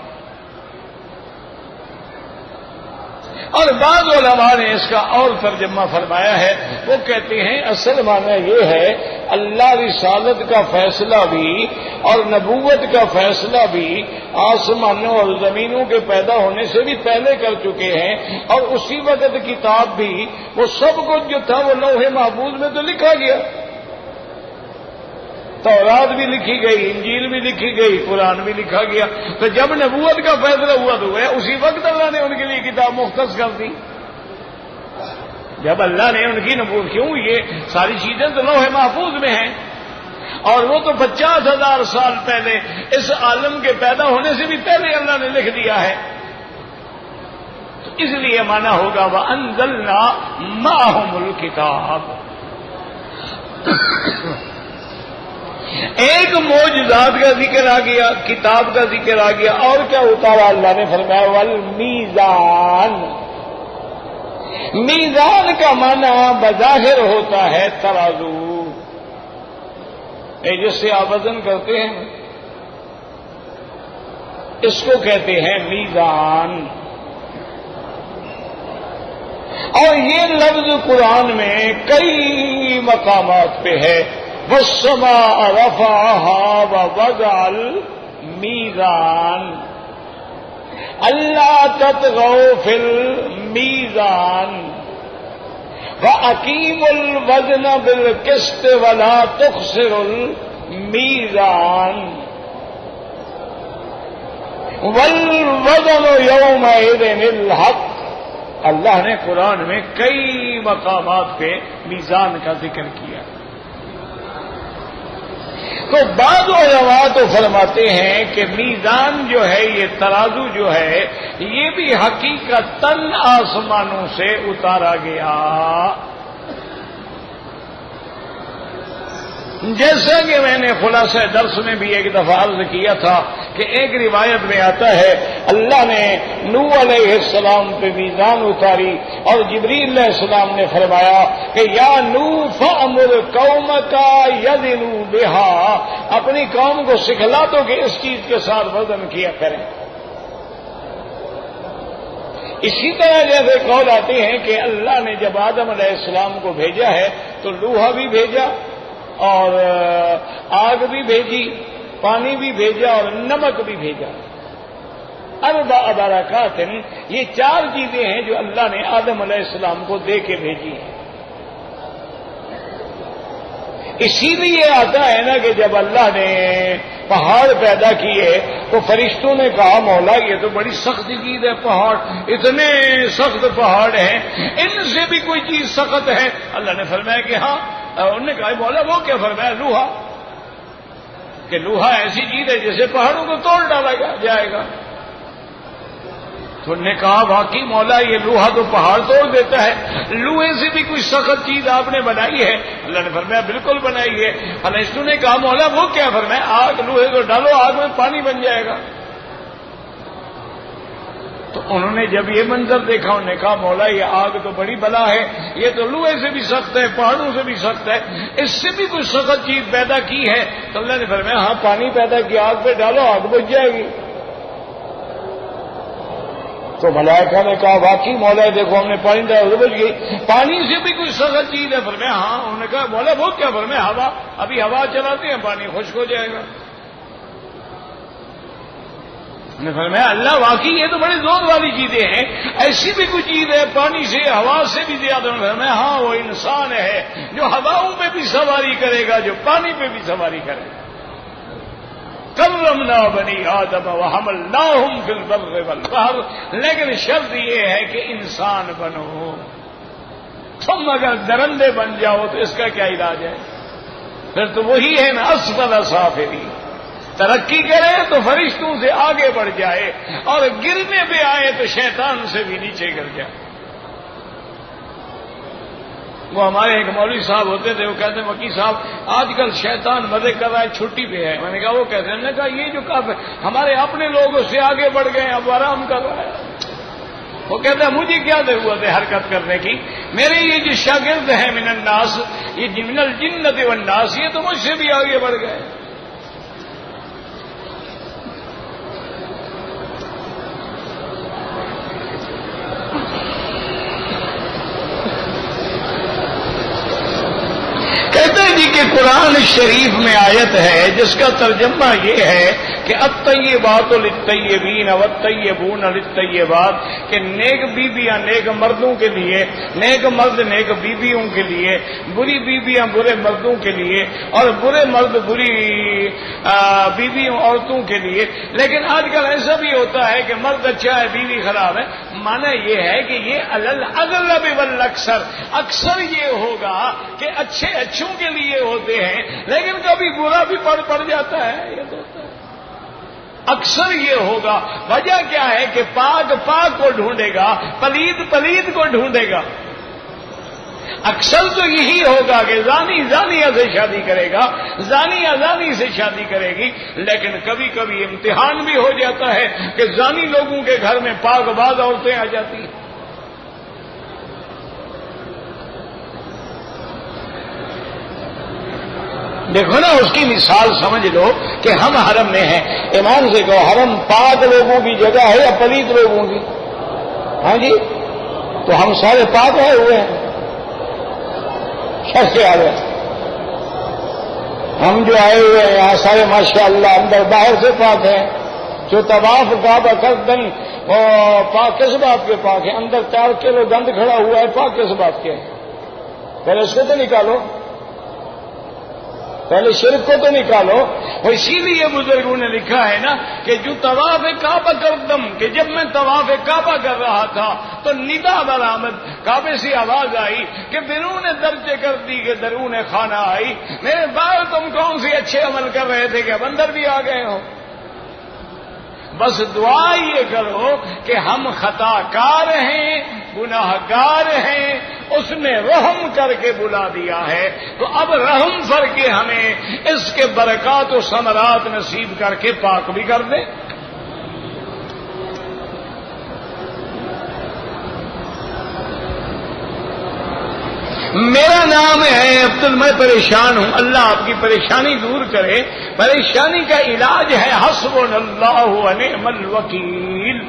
اور بعض علماء نے اس کا اور ترجمہ فرمایا ہے، وہ کہتے ہیں اصل معنی یہ ہے اللہ رسالت کا فیصلہ بھی اور نبوت کا فیصلہ بھی آسمانوں اور زمینوں کے پیدا ہونے سے بھی پہلے کر چکے ہیں، اور اسی وقت کتاب بھی وہ سب کچھ جو تھا وہ لوح محفوظ میں تو لکھا گیا. تورات بھی لکھی گئی، انجیل بھی لکھی گئی، قرآن بھی لکھا گیا. تو جب نبوت کا فیصلہ ہوا تو گیا اسی وقت اللہ نے ان کے لیے کتاب مختص کر دی. جب اللہ نے ان کی نبوت، کیوں یہ ساری چیزیں تو لوح محفوظ میں ہیں، اور وہ تو 50,000 سال پہلے اس عالم کے پیدا ہونے سے بھی پہلے اللہ نے لکھ دیا ہے. تو اس لیے مانا ہوگا وَأَنزَلْنَا مَعَهُمُ الْكِتَابَ. ایک معجزات کا ذکر آ گیا، کتاب کا ذکر آ گیا، اور کیا اتارا اللہ نے فرمایا والمیزان. میزان کا معنی بظاہر ہوتا ہے ترازو، جس سے آپ وزن کرتے ہیں اس کو کہتے ہیں میزان. اور یہ لفظ قرآن میں کئی مقامات پہ ہے. وَالسَّمَاءَ رَفَعَهَا وَوَضَعَ الْمِيزَانَ أَلَّا تَطْغَوْا فِي الْمِيزَانِ وَأَقِيمُوا الْوَزْنَ بِالْقِسْطِ وَلَا تُخْسِرُوا الْمِيزَانَ وَالْوَزْنُ يَوْمَئِذٍ الْحَقُّ. اللہ نے قرآن میں کئی مقامات پہ میزان کا ذکر کیا. تو بعض علماء تو فرماتے ہیں کہ میزان جو ہے، یہ ترازو جو ہے، یہ بھی حقیقتاً آسمانوں سے اتارا گیا. جیسا کہ میں نے خلاصہ درس میں بھی ایک دفعہ عرض کیا تھا کہ ایک روایت میں آتا ہے اللہ نے نوح علیہ السلام پہ میزان اتاری اور جبریل علیہ السلام نے فرمایا کہ یا نوح فأمر قومک یزنوا بہا، اپنی قوم کو سکھلا دو کہ اس چیز کے ساتھ وزن کیا کریں. اسی طرح جیسے قول آتے ہیں کہ اللہ نے جب آدم علیہ السلام کو بھیجا ہے تو لوہا بھی بھیجا اور آگ بھی بھیجی، پانی بھی بھیجا اور نمک بھی بھیجا. اربع برکات، یہ 4 چیزیں ہیں جو اللہ نے آدم علیہ السلام کو دے کے بھیجی ہیں. اسی لیے آتا ہے نا کہ جب اللہ نے پہاڑ پیدا کیے تو فرشتوں نے کہا مولا یہ تو بڑی سخت چیز ہے، پہاڑ اتنے سخت پہاڑ ہیں، ان سے بھی کوئی چیز سخت ہے؟ اللہ نے فرمایا کہ ہاں. انہوں نے کہا مولا وہ کیا؟ فرمایا لوہا، کہ لوہا ایسی چیز ہے جسے پہاڑوں کو توڑ ڈالا جائے گا. تو انہوں نے کہا واقعی مولا یہ لوہا تو پہاڑ توڑ دیتا ہے، لوہے سے بھی کوئی سخت چیز آپ نے بنائی ہے؟ اللہ نے فرمایا بالکل بنائی ہے۔ فرشتوں نے کہا مولا وہ کیا؟ فرمایا آگ، لوہے کو ڈالو آگ میں پانی بن جائے گا۔ تو انہوں نے جب یہ منظر دیکھا انہوں نے کہا مولا یہ آگ تو بڑی بلا ہے، یہ تو لوہے سے بھی سخت ہے، پہاڑوں سے بھی سخت ہے، اس سے بھی کوئی سخت چیز پیدا کی ہے؟ تو اللہ نے فرمایا ہاں پانی پیدا کیا، آگ پہ ڈالو آگ بجھ جائے گی۔ تو ملائکہ نے کہا واقعی مولا دیکھو ہم نے پانی ڈالا بجھ گئی، پانی سے بھی کوئی سخت چیز ہے؟ فرمایا ہاں۔ انہوں نے کہا مولا وہ کیا؟ فرمایا ہوا، ابھی ہوا چلاتے ہیں پانی خشک ہو جائے گا۔ نے فرمایا اللہ واقعی یہ تو بڑے زور والی چیزیں ہیں، ایسی بھی کوئی چیز ہے پانی سے ہوا سے بھی زیادہ؟ فرمایا ہاں وہ انسان ہے جو ہواؤں پہ بھی سواری کرے گا، جو پانی پہ بھی سواری کرے گا۔ کرمنا بنی آدم وحملناہم فی البر والبحر، لیکن شرط یہ ہے کہ انسان بنو۔ تم اگر درندے بن جاؤ تو اس کا کیا علاج ہے؟ پھر تو وہی ہے نا اسفل سافلین، ترقی کرے تو فرشتوں سے آگے بڑھ جائے اور گرنے پہ آئے تو شیطان سے بھی نیچے گر جائے۔ وہ ہمارے ایک مولوی صاحب ہوتے تھے، وہ کہتے ہیں وکیل صاحب آج کل شیطان مزے کر رہا ہے، چھٹی پہ ہے۔ میں نے کہا وہ کہتے ہیں؟ میں نے کہا یہ جو کافر ہمارے اپنے لوگ اس سے آگے بڑھ گئے اب آرام کر رہا ہے۔ وہ کہتا ہے مجھے کیا ضرورت ہے حرکت کرنے کی، میرے یہ جو شاگرد ہیں من الناس، یہ من الجنۃ والناس، یہ تو مجھ سے بھی آگے بڑھ گئے۔ کہتے ہیں جی کہ قرآن شریف میں آیت ہے جس کا ترجمہ یہ ہے کہ الطیبات للطیبین والطیبون للطیبات، کہ نیک بیویاں نیک مردوں کے لیے، نیک مرد نیک بیویوں کے لیے، بری بیویاں برے مردوں کے لیے، اور برے مرد بری بیویوں عورتوں کے لیے۔ لیکن آج کل ایسا بھی ہوتا ہے کہ مرد اچھا ہے بیوی خراب ہے۔ معنی یہ ہے کہ یہ الاغلب والاکثر، اکثر یہ ہوگا کہ اچھے اچھوں کے لیے ہوتے ہیں، لیکن کبھی برا بھی پڑ جاتا ہے، یہ تو ہوتا ہے۔ اکثر یہ ہوگا، وجہ کیا ہے کہ پاک پاک کو ڈھونڈے گا، پلید پلید کو ڈھونڈے گا۔ اکثر تو یہی ہوگا کہ زانی زانیہ سے شادی کرے گا، زانیہ زانی سے شادی کرے گی، لیکن کبھی کبھی امتحان بھی ہو جاتا ہے کہ زانی لوگوں کے گھر میں پاک باز عورتیں آ جاتی ہیں۔ دیکھو نا اس کی مثال سمجھ لو کہ ہم حرم میں ہیں، ایمان سے کہو حرم پاک لوگوں کی جگہ ہے یا پلیت لوگوں کی؟ ہاں جی، تو ہم سارے پاک آئے ہوئے ہیں، شر سے آ رہے ہیں۔ ہم جو آئے ہوئے ہیں یہاں سارے ماشاءاللہ اندر باہر سے پاک ہیں۔ جو طواف کعبہ کردن پاک کس بات کے پاک ہے؟ اندر 4 کلو گند کھڑا ہوا ہے، پاک کس بات کے؟ پہلے اس کو تو نکالو، پہلے شرک کو تو نکالو۔ وہ اسی لیے بزرگوں نے لکھا ہے نا کہ جو طواف کعبہ کردم، کہ جب میں طواف کعبہ کر رہا تھا تو ندا برآمد، کعبے سے آواز آئی کہ بیرون درجے کر دی کہ درون خانہ آئی۔ میرے بھائی تم کون سے اچھے عمل کر رہے تھے کہ اب اندر بھی آ گئے ہو؟ بس دعا یہ کرو کہ ہم خطا کار ہیں، گناہ گار ہیں، اس نے رحم کر کے بلا دیا ہے، تو اب رحم کر کے ہمیں اس کے برکات و ثمرات نصیب کر کے پاک بھی کر دے۔ میرا نام ہے عبدل، میں پریشان ہوں، اللہ آپ کی پریشانی دور کرے۔ پریشانی کا علاج ہے حسبنا اللہ ونعم الوکیل،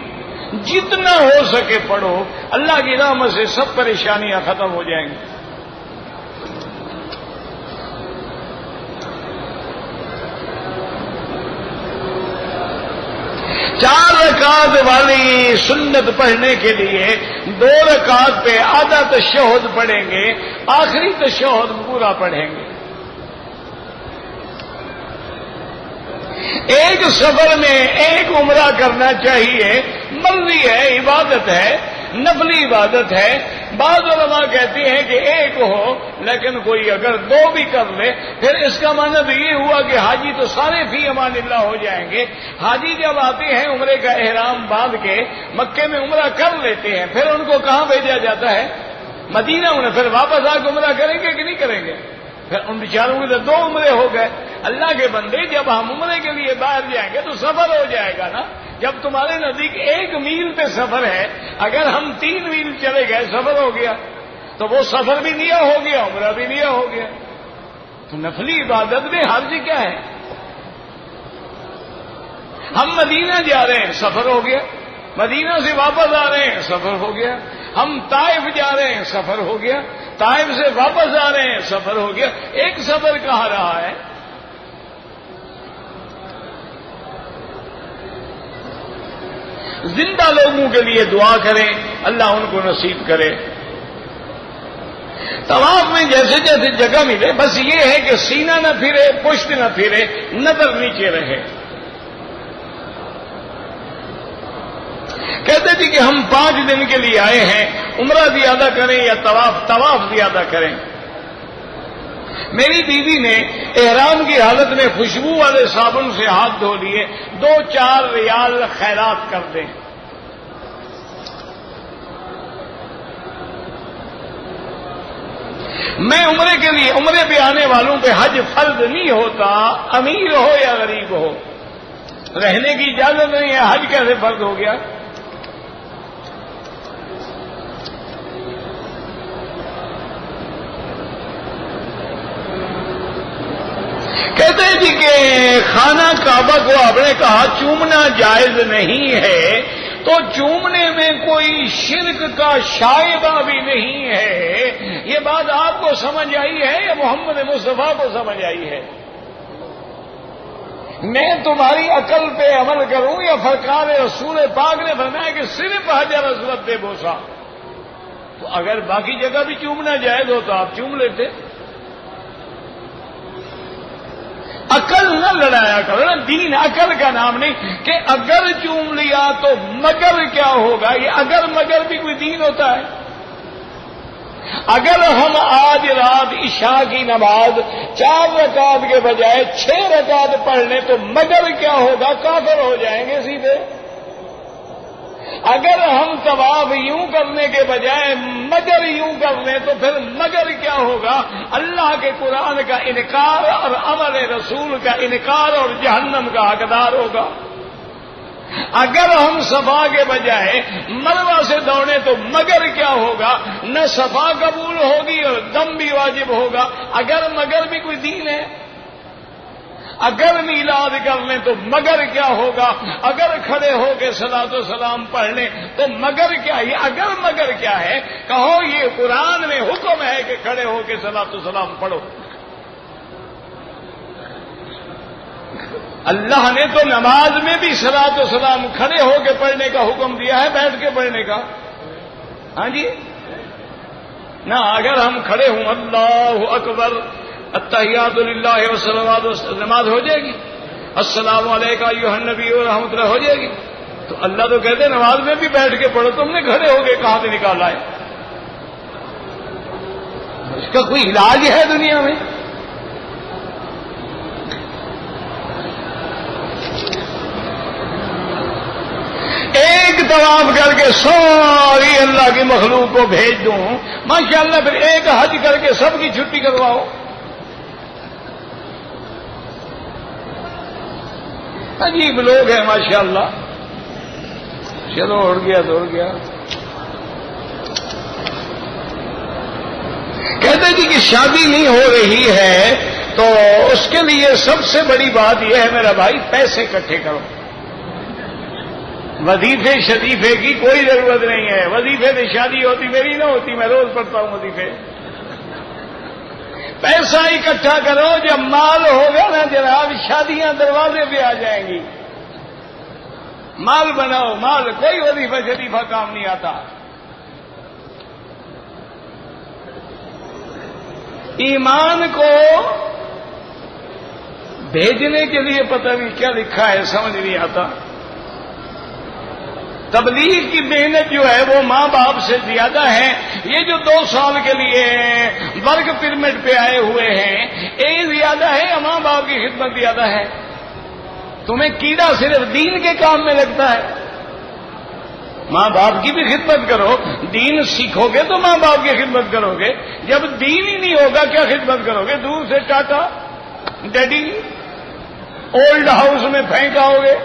جتنا ہو سکے پڑھو، اللہ کی رحمت سے سب پریشانیاں ختم ہو جائیں گی۔ چار رکعت والی سنت پڑھنے کے لیے 2 رکعت پہ آدھا تشہد پڑھیں گے، آخری تشہد پورا پڑھیں گے۔ ایک سفر میں ایک عمرہ کرنا چاہیے، مرضی ہے، عبادت ہے، نفلی عبادت ہے، بعض علماء کہتے ہیں کہ ایک ہو، لیکن کوئی اگر دو بھی کر لے پھر اس کا معنی تو یہ ہوا کہ حاجی تو سارے فی امان اللہ ہو جائیں گے۔ حاجی جب آتے ہیں عمرے کا احرام باندھ کے مکے میں عمرہ کر لیتے ہیں، پھر ان کو کہاں بھیجا جاتا ہے؟ مدینہ۔ انہیں پھر واپس آ کے عمرہ کریں گے کہ نہیں کریں گے؟ پھر ان بیچاروں کے تو دو عمرے ہو گئے۔ اللہ کے بندے، جب ہم عمرے کے لیے باہر جائیں گے تو سفر ہو جائے گا نا۔ جب تمہارے نزدیک 1 میل پہ سفر ہے، اگر ہم 3 میل چلے گئے سفر ہو گیا، تو وہ سفر بھی نیا ہو گیا، عمرہ بھی نیا ہو گیا۔ تو نفلی عبادت میں حرج کیا ہے؟ ہم مدینہ جا رہے ہیں، سفر ہو گیا۔ مدینہ سے واپس آ رہے ہیں، سفر ہو گیا۔ ہم طائف جا رہے ہیں، سفر ہو گیا۔ طائف سے واپس آ رہے ہیں، سفر ہو گیا۔ ایک سفر کہاں رہا ہے؟ زندہ لوگوں کے لیے دعا کریں، اللہ ان کو نصیب کرے۔ طواف میں جیسے جیسے جگہ ملے، بس یہ ہے کہ سینہ نہ پھرے، پشت نہ پھرے، نظر نیچے رہے۔ کہتے تھے کہ ہم 5 دن کے لیے آئے ہیں، عمرہ زیادہ کریں یا طواف زیادہ کریں۔ میری بیوی نے احرام کی حالت میں خوشبو والے صابن سے ہاتھ دھو لیے، 2-4 ریال خیرات کر دیں۔ میں عمرے کے لیے، عمرے پہ آنے والوں پہ حج فرض نہیں ہوتا، امیر ہو یا غریب ہو، رہنے کی اجازت نہیں ہے، حج کیسے فرض ہو گیا؟ کہتے ہیں جی کہ خانہ کعبہ کو آپ نے کہا چومنا جائز نہیں ہے، تو چومنے میں کوئی شرک کا شائبہ بھی نہیں ہے۔ یہ بات آپ کو سمجھ آئی ہے یا محمد مصطفیٰ کو سمجھ آئی ہے؟ میں تمہاری عقل پہ عمل کروں یا فرقان رسول پاک نے فرمایا کہ صرف حجر اسود پہ بوسا؟ تو اگر باقی جگہ بھی چومنا جائز ہو تو آپ چوم لیتے۔ عقل نہ لڑایا کرو نا، دین عقل کا نام نہیں کہ اگر چوم لیا تو مگر کیا ہوگا۔ یہ اگر مگر بھی کوئی دین ہوتا ہے؟ اگر ہم آج رات عشاء کی نماز 4 رکعت کے بجائے 6 رکعت پڑھ لیں تو مگر کیا ہوگا؟ کافر ہو جائیں گے سیدھے۔ اگر ہم طواف یوں کرنے کے بجائے مگر یوں کر لیں تو پھر مگر کیا ہوگا؟ اللہ کے قرآن کا انکار اور عمل رسول کا انکار اور جہنم کا حقدار ہوگا۔ اگر ہم صفا کے بجائے مروہ سے دوڑیں تو مگر کیا ہوگا؟ نہ صفا قبول ہوگی اور دم بھی واجب ہوگا۔ اگر مگر بھی کوئی دین ہے؟ اگر میلاد کر لیں تو مگر کیا ہوگا؟ اگر کھڑے ہو کے صلاۃ و سلام پڑھ لیں تو مگر کیا؟ یہ اگر مگر کیا ہے؟ کہو یہ قرآن میں حکم ہے کہ کھڑے ہو کے صلاۃ و سلام پڑھو۔ اللہ نے تو نماز میں بھی صلاۃ و سلام کھڑے ہو کے پڑھنے کا حکم دیا ہے، بیٹھ کے پڑھنے کا؟ ہاں جی نہ، اگر ہم کھڑے ہوں اللہ اکبر التحیات للہ والصلوات، نماز ہو جائے گی۔ السلام علیکم ایھا النبی ورحمۃ اللہ ہو جائے گی۔ تو اللہ تو کہتے ہیں نماز میں بھی بیٹھ کے پڑھو، تم نے کھڑے ہو کے کہاں سے نکالا ہے؟ اس کا کوئی علاج ہے دنیا میں؟ ایک طواف کر کے ساری اللہ کی مخلوق کو بھیج دوں، ماشاءاللہ، پھر ایک حج کر کے سب کی چھٹی کرواؤ۔ عجیب لوگ ہیں ماشاءاللہ۔ چلو اڑ گیا تو اڑ گیا۔ کہتے جی کہ شادی نہیں ہو رہی ہے تو اس کے لیے سب سے بڑی بات یہ ہے میرا بھائی، پیسے اکٹھے کرو۔ وظیفے شریفے کی کوئی ضرورت نہیں ہے۔ وظیفے سے شادی ہوتی میری نہ ہوتی، میں روز پڑھتا ہوں وظیفے۔ پیسہ اکٹھا کرو، جب مال ہوگا نا جناب شادیاں دروازے پہ آ جائیں گی۔ مال بناؤ، مال، کوئی وظیفہ شریفہ کام نہیں آتا۔ ایمان کو بھیجنے کے لیے پتہ نہیں کیا لکھا ہے، سمجھ نہیں آتا۔ تبلیغ کی محنت جو ہے وہ ماں باپ سے زیادہ ہے. یہ جو 2 سال کے لیے ورک پرمٹ پہ آئے ہوئے ہیں یہ زیادہ ہے یا ماں باپ کی خدمت زیادہ ہے؟ تمہیں کیڑا صرف دین کے کام میں لگتا ہے. ماں باپ کی بھی خدمت کرو. دین سیکھو گے تو ماں باپ کی خدمت کرو گے. جب دین ہی نہیں ہوگا کیا خدمت کرو گے؟ دور سے ٹاٹا ڈیڈی اولڈ ہاؤس میں پھینکا ہوگے.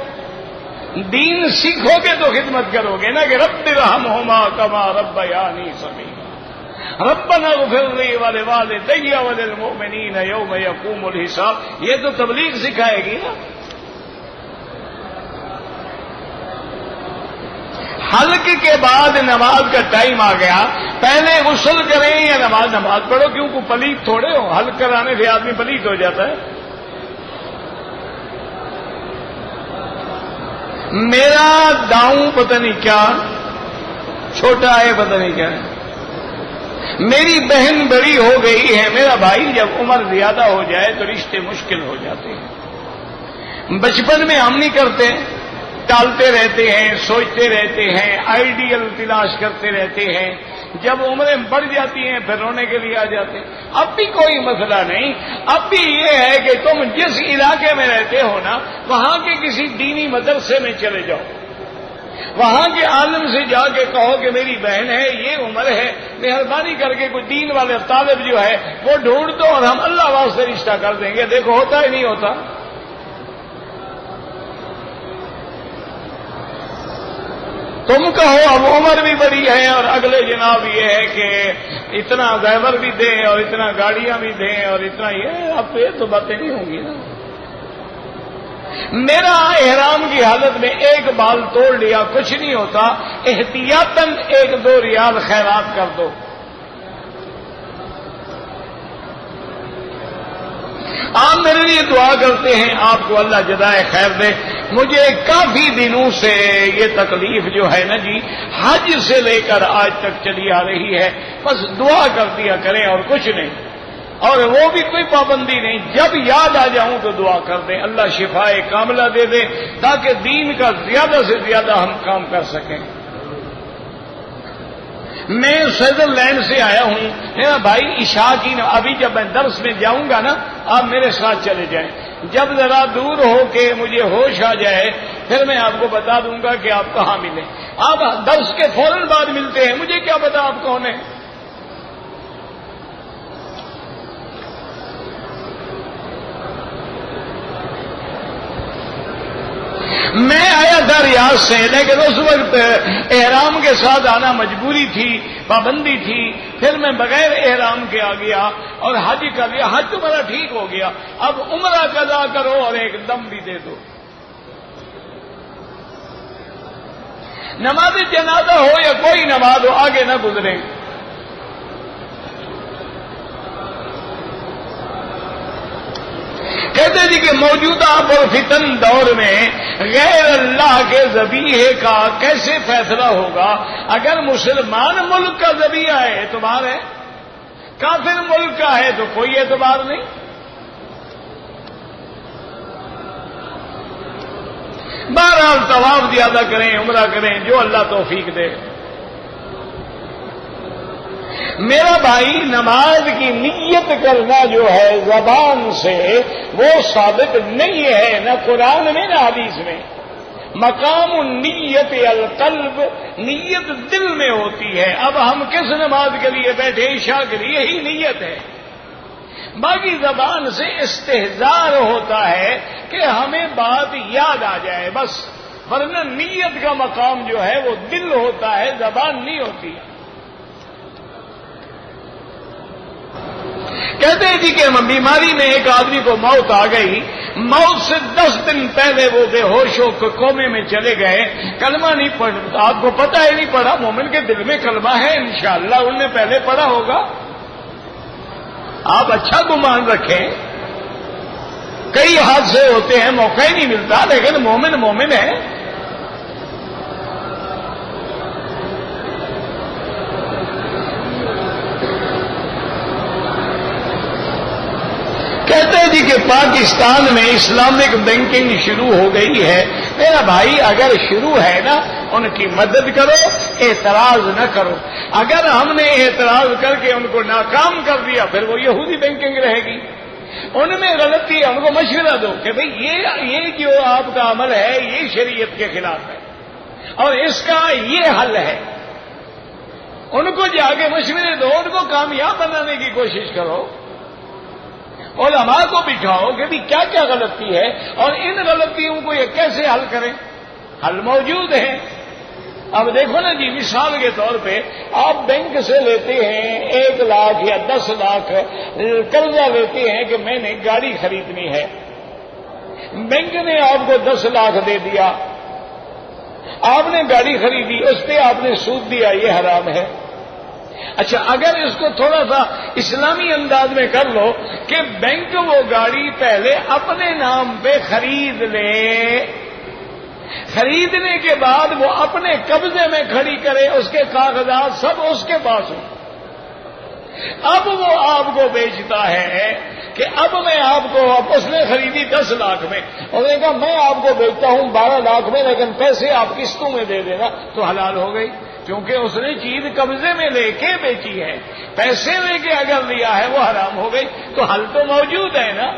دین سیکھو گے تو خدمت کرو گے نا کہ رب ارحمہما کما ربیانی صغیرا ربنا اغفر لی ولوالدی وللمؤمنین یوم یقوم الحساب. یہ تو تبلیغ سکھائے گی نا. حلق کے بعد نماز کا ٹائم آ گیا. پہلے غسل کریں یا نماز پڑھو؟ کیوں کو پلیت تھوڑے ہو. حلق کرانے سے آدمی پلیت ہو جاتا ہے. میرا داؤں پتہ نہیں کیا چھوٹا ہے، پتہ نہیں کیا ہے. میری بہن بڑی ہو گئی ہے. میرا بھائی جب عمر زیادہ ہو جائے تو رشتے مشکل ہو جاتے ہیں. بچپن میں ہم نہیں کرتے، ٹالتے رہتے ہیں، سوچتے رہتے ہیں، آئیڈیل تلاش کرتے رہتے ہیں. جب عمریں بڑھ جاتی ہیں پھر رونے کے لیے آ جاتے ہیں. اب بھی کوئی مسئلہ نہیں. اب بھی یہ ہے کہ تم جس علاقے میں رہتے ہو نا وہاں کے کسی دینی مدرسے میں چلے جاؤ. وہاں کے عالم سے جا کے کہو کہ میری بہن ہے، یہ عمر ہے، مہربانی کر کے کوئی دین والے طالب جو ہے وہ ڈھونڈ دو اور ہم اللہ واسطے رشتہ کر دیں گے. دیکھو ہوتا ہی نہیں ہوتا. تم کہو اب عمر بھی بڑی ہے اور اگلے جناب یہ ہے کہ اتنا ڈرائیور بھی دیں اور اتنا گاڑیاں بھی دیں اور اتنا یہ. اب یہ تو باتیں نہیں ہوں گی نا. میرا احرام کی حالت میں ایک بال توڑ لیا کچھ نہیں ہوتا. احتیاطاً 1-2 ریال خیرات کر دو. آپ میرے لیے دعا کرتے ہیں، آپ کو اللہ جزائے خیر دے. مجھے کافی دنوں سے یہ تکلیف جو ہے نا جی حج سے لے کر آج تک چلی آ رہی ہے. بس دعا کر دیا کریں اور کچھ نہیں. اور وہ بھی کوئی پابندی نہیں. جب یاد آ جاؤں تو دعا کر دیں اللہ شفائے کاملہ دے دے تاکہ دین کا زیادہ سے زیادہ ہم کام کر سکیں. میں سوئٹزرلینڈ سے آیا ہوں. میرا بھائی عشاء کی ابھی جب میں درس میں جاؤں گا نا آپ میرے ساتھ چلے جائیں. جب ذرا دور ہو کے مجھے ہوش آ جائے پھر میں آپ کو بتا دوں گا کہ آپ کہاں ملیں. آپ درس کے فوراً بعد ملتے ہیں. مجھے کیا پتا آپ کون ہیں. میں آیا تھا ریاض سے لیکن اس وقت احرام کے ساتھ آنا مجبوری تھی، پابندی تھی. پھر میں بغیر احرام کے آ گیا اور حج کر لیا. حج تو میرا ٹھیک ہو گیا. اب عمرہ قضا کرو اور ایک دم بھی دے دو. نماز جنازہ ہو یا کوئی نماز ہو آگے نہ گزریں. کہتے جی کہ موجودہ پرفتن دور میں غیر اللہ کے ذبیحے کا کیسے فیصلہ ہوگا؟ اگر مسلمان ملک کا ذبیحہ ہے اعتبار ہے، کافر ملک کا ہے تو کوئی اعتبار نہیں. بہرحال طواف زیادہ کریں، عمرہ کریں، جو اللہ توفیق دے. میرا بھائی نماز کی نیت کرنا جو ہے زبان سے وہ ثابت نہیں ہے نہ قرآن میں نہ حدیث میں. مقام النیت القلب، نیت دل میں ہوتی ہے. اب ہم کس نماز کے لیے بیٹھے؟ عشاء کے لیے یہی نیت ہے. باقی زبان سے استحضار ہوتا ہے کہ ہمیں بات یاد آ جائے بس، ورنہ نیت کا مقام جو ہے وہ دل ہوتا ہے، زبان نہیں ہوتی. کہتے ہیں جی کہ بیماری میں ایک آدمی کو موت آ گئی. موت سے 10 دن پہلے وہ بے ہوش ہو کے کومے میں چلے گئے. کلمہ نہیں پڑھ، آپ کو پتہ ہے نہیں پڑھا. مومن کے دل میں کلمہ ہے انشاءاللہ انہوں نے پہلے پڑھا ہوگا. آپ اچھا گمان رکھیں. کئی حادثے ہوتے ہیں موقع ہی نہیں ملتا، لیکن مومن مومن ہے. کہتے ہیں جی کہ پاکستان میں اسلامک بینکنگ شروع ہو گئی ہے. میرا بھائی اگر شروع ہے نا ان کی مدد کرو، اعتراض نہ کرو۔ اگر ہم نے اعتراض کر کے ان کو ناکام کر دیا پھر وہ یہودی بینکنگ رہے گی۔ ان میں غلطی ہے، ان کو مشورہ دو کہ بھئی یہ جو آپ کا عمل ہے یہ شریعت کے خلاف ہے اور اس کا یہ حل ہے۔ ان کو جا کے مشورے دو، ان کو کامیاب بنانے کی کوشش کرو، علماء کو بٹھاؤ کہ بھی کیا کیا غلطی ہے اور ان غلطیوں کو یہ کیسے حل کریں۔ حل موجود ہے۔ اب دیکھو نا جی، مثال کے طور پہ آپ بینک سے لیتے ہیں 1 لاکھ یا 10 لاکھ قرضہ لیتے ہیں کہ میں نے گاڑی خریدنی ہے، بینک نے آپ کو 10 لاکھ دے دیا، آپ نے گاڑی خریدی، اس پہ آپ نے سود دیا، یہ حرام ہے۔ اچھا، اگر اس کو تھوڑا سا اسلامی انداز میں کر لو کہ بینک وہ گاڑی پہلے اپنے نام پہ خرید لے، خریدنے کے بعد وہ اپنے قبضے میں کھڑی کرے، اس کے کاغذات سب اس کے پاس ہوں، اب وہ آپ کو بیچتا ہے کہ اب میں آپ کو، اب اس نے خریدی 10 لاکھ میں، اور نے کہا میں آپ کو بیچتا ہوں 12 لاکھ میں، لیکن پیسے آپ قسطوں میں دے دینا، تو حلال ہو گئی، کیونکہ اس نے چیز قبضے میں لے کے بیچی ہے۔ پیسے لے کے اگر لیا ہے وہ حرام ہو گئی، تو حل تو موجود ہے نا۔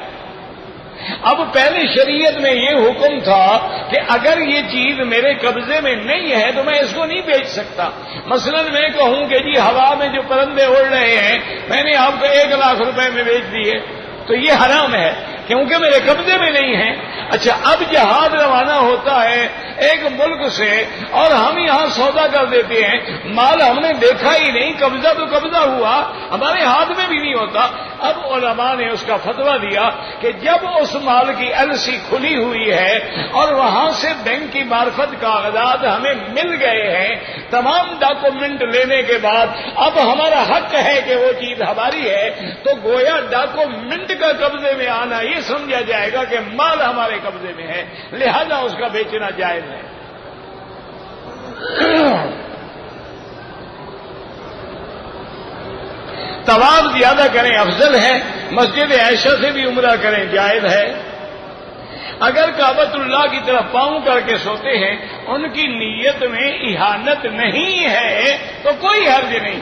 اب پہلے شریعت میں یہ حکم تھا کہ اگر یہ چیز میرے قبضے میں نہیں ہے تو میں اس کو نہیں بیچ سکتا۔ مثلا میں کہوں کہ جی ہوا میں جو پرندے اڑ رہے ہیں میں نے آپ کو 1 لاکھ روپے میں بیچ دیے، تو یہ حرام ہے کیونکہ میرے قبضے میں نہیں ہے۔ اچھا، اب جہاز روانہ ہوتا ہے ایک ملک سے اور ہم یہاں سودا کر دیتے ہیں، مال ہم نے دیکھا ہی نہیں، قبضہ تو قبضہ ہوا، ہمارے ہاتھ میں بھی نہیں ہوتا۔ اب علماء نے اس کا فتویٰ دیا کہ جب اس مال کی LC کھلی ہوئی ہے اور وہاں سے بینک کی معرفت کاغذات ہمیں مل گئے ہیں، تمام ڈاکومنٹ لینے کے بعد اب ہمارا حق ہے کہ وہ چیز ہماری ہے، تو گویا ڈاکومنٹ کا قبضے میں آنا یہ سمجھا جائے گا کہ مال ہمارے قبضے میں ہے، لہذا اس کا بیچنا جائز ہے۔ طواف زیادہ کریں افضل ہے، مسجد عائشہ سے بھی عمرہ کریں جائز ہے۔ اگر کعبۃ اللہ کی طرف پاؤں کر کے سوتے ہیں، ان کی نیت میں اہانت نہیں ہے تو کوئی حرج نہیں،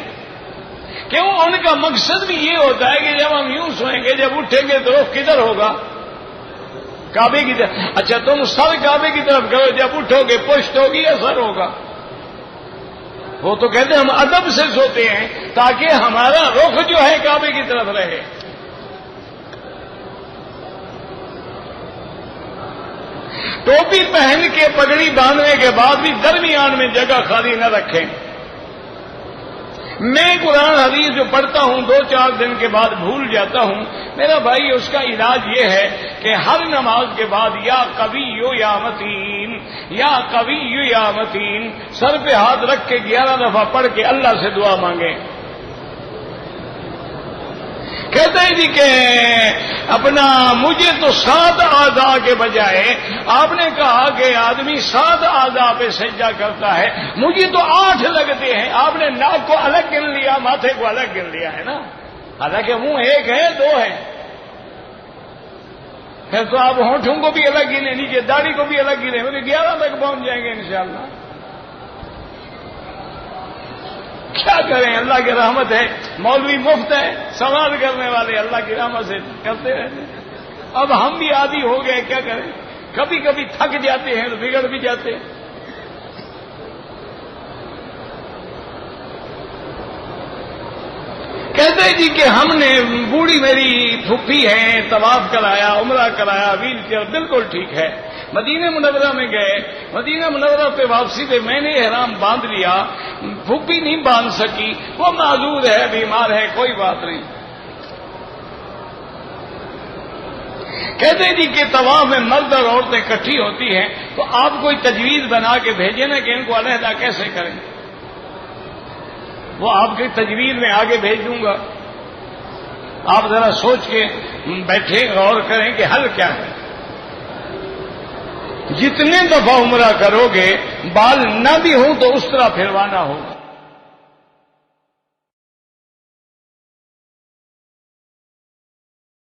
کیوں؟ ان کا مقصد بھی یہ ہوتا ہے کہ جب ہم یوں سوئیں گے، جب اٹھیں گے تو رخ کدھر ہوگا؟ کعبے کی طرف۔ اچھا، تم سر کعبے کی طرف کرو، جب اٹھو گے پشت ہوگی یا سر ہوگا؟ وہ تو کہتے ہیں ہم ادب سے سوتے ہیں تاکہ ہمارا رخ جو ہے کعبے کی طرف رہے۔ ٹوپی پہن کے پگڑی باندھنے کے بعد بھی درمیان میں جگہ خالی نہ رکھیں۔ میں قرآن حدیث جو پڑھتا ہوں 2-4 دن کے بعد بھول جاتا ہوں، میرا بھائی اس کا علاج یہ ہے کہ ہر نماز کے بعد یا قوی یا متین، یا قوی یا متین سر پہ ہاتھ رکھ کے 11 دفعہ پڑھ کے اللہ سے دعا مانگیں۔ کہتے ہیں جی کہ اپنا مجھے تو 7 اعضاء کے بجائے آپ نے کہا کہ آدمی 7 اعضاء پہ سجدہ کرتا ہے، مجھے تو 8 لگتے ہیں۔ آپ نے ناک کو الگ گن لیا، ماتھے کو الگ گن لیا ہے نا، حالانکہ منہ ایک ہے 2 ہے، پھر تو آپ ہونٹوں کو بھی الگ گنے، نیچے داڑھی کو بھی الگ گنے، مجھے 11 تک پہنچ جائیں گے انشاءاللہ۔ کیا کریں، اللہ کی رحمت ہے، مولوی مفت ہے، سوال کرنے والے اللہ کی رحمت سے کرتے رہتے۔ اب ہم بھی عادی ہو گئے، کیا کریں، کبھی کبھی تھک جاتے ہیں تو بگڑ بھی جاتے ہیں۔ کہتے ہیں جی کہ ہم نے بوڑھی میری پھوپھی ہے، طواف کرایا، عمرہ کرایا، ویل چیئر، بالکل ٹھیک ہے۔ مدینہ منورہ میں گئے، مدینہ منورہ پہ واپسی پہ میں نے احرام باندھ لیا، پھوپھی نہیں باندھ سکی، وہ معذور ہے، بیمار ہے، کوئی بات نہیں۔ کہتے ہیں جی کہ طواف میں مرد اور عورتیں اکٹھی ہوتی ہیں تو آپ کوئی تجویز بنا کے بھیجیں نا کہ ان کو علیحدہ کیسے کریں، وہ آپ کی تجویز میں آگے بھیج دوں گا، آپ ذرا سوچ کے بیٹھے غور کریں کہ حل کیا ہے۔ جتنے دفعہ عمرہ کرو گے بال نہ بھی ہوں تو اس طرح پھروانا ہوگا۔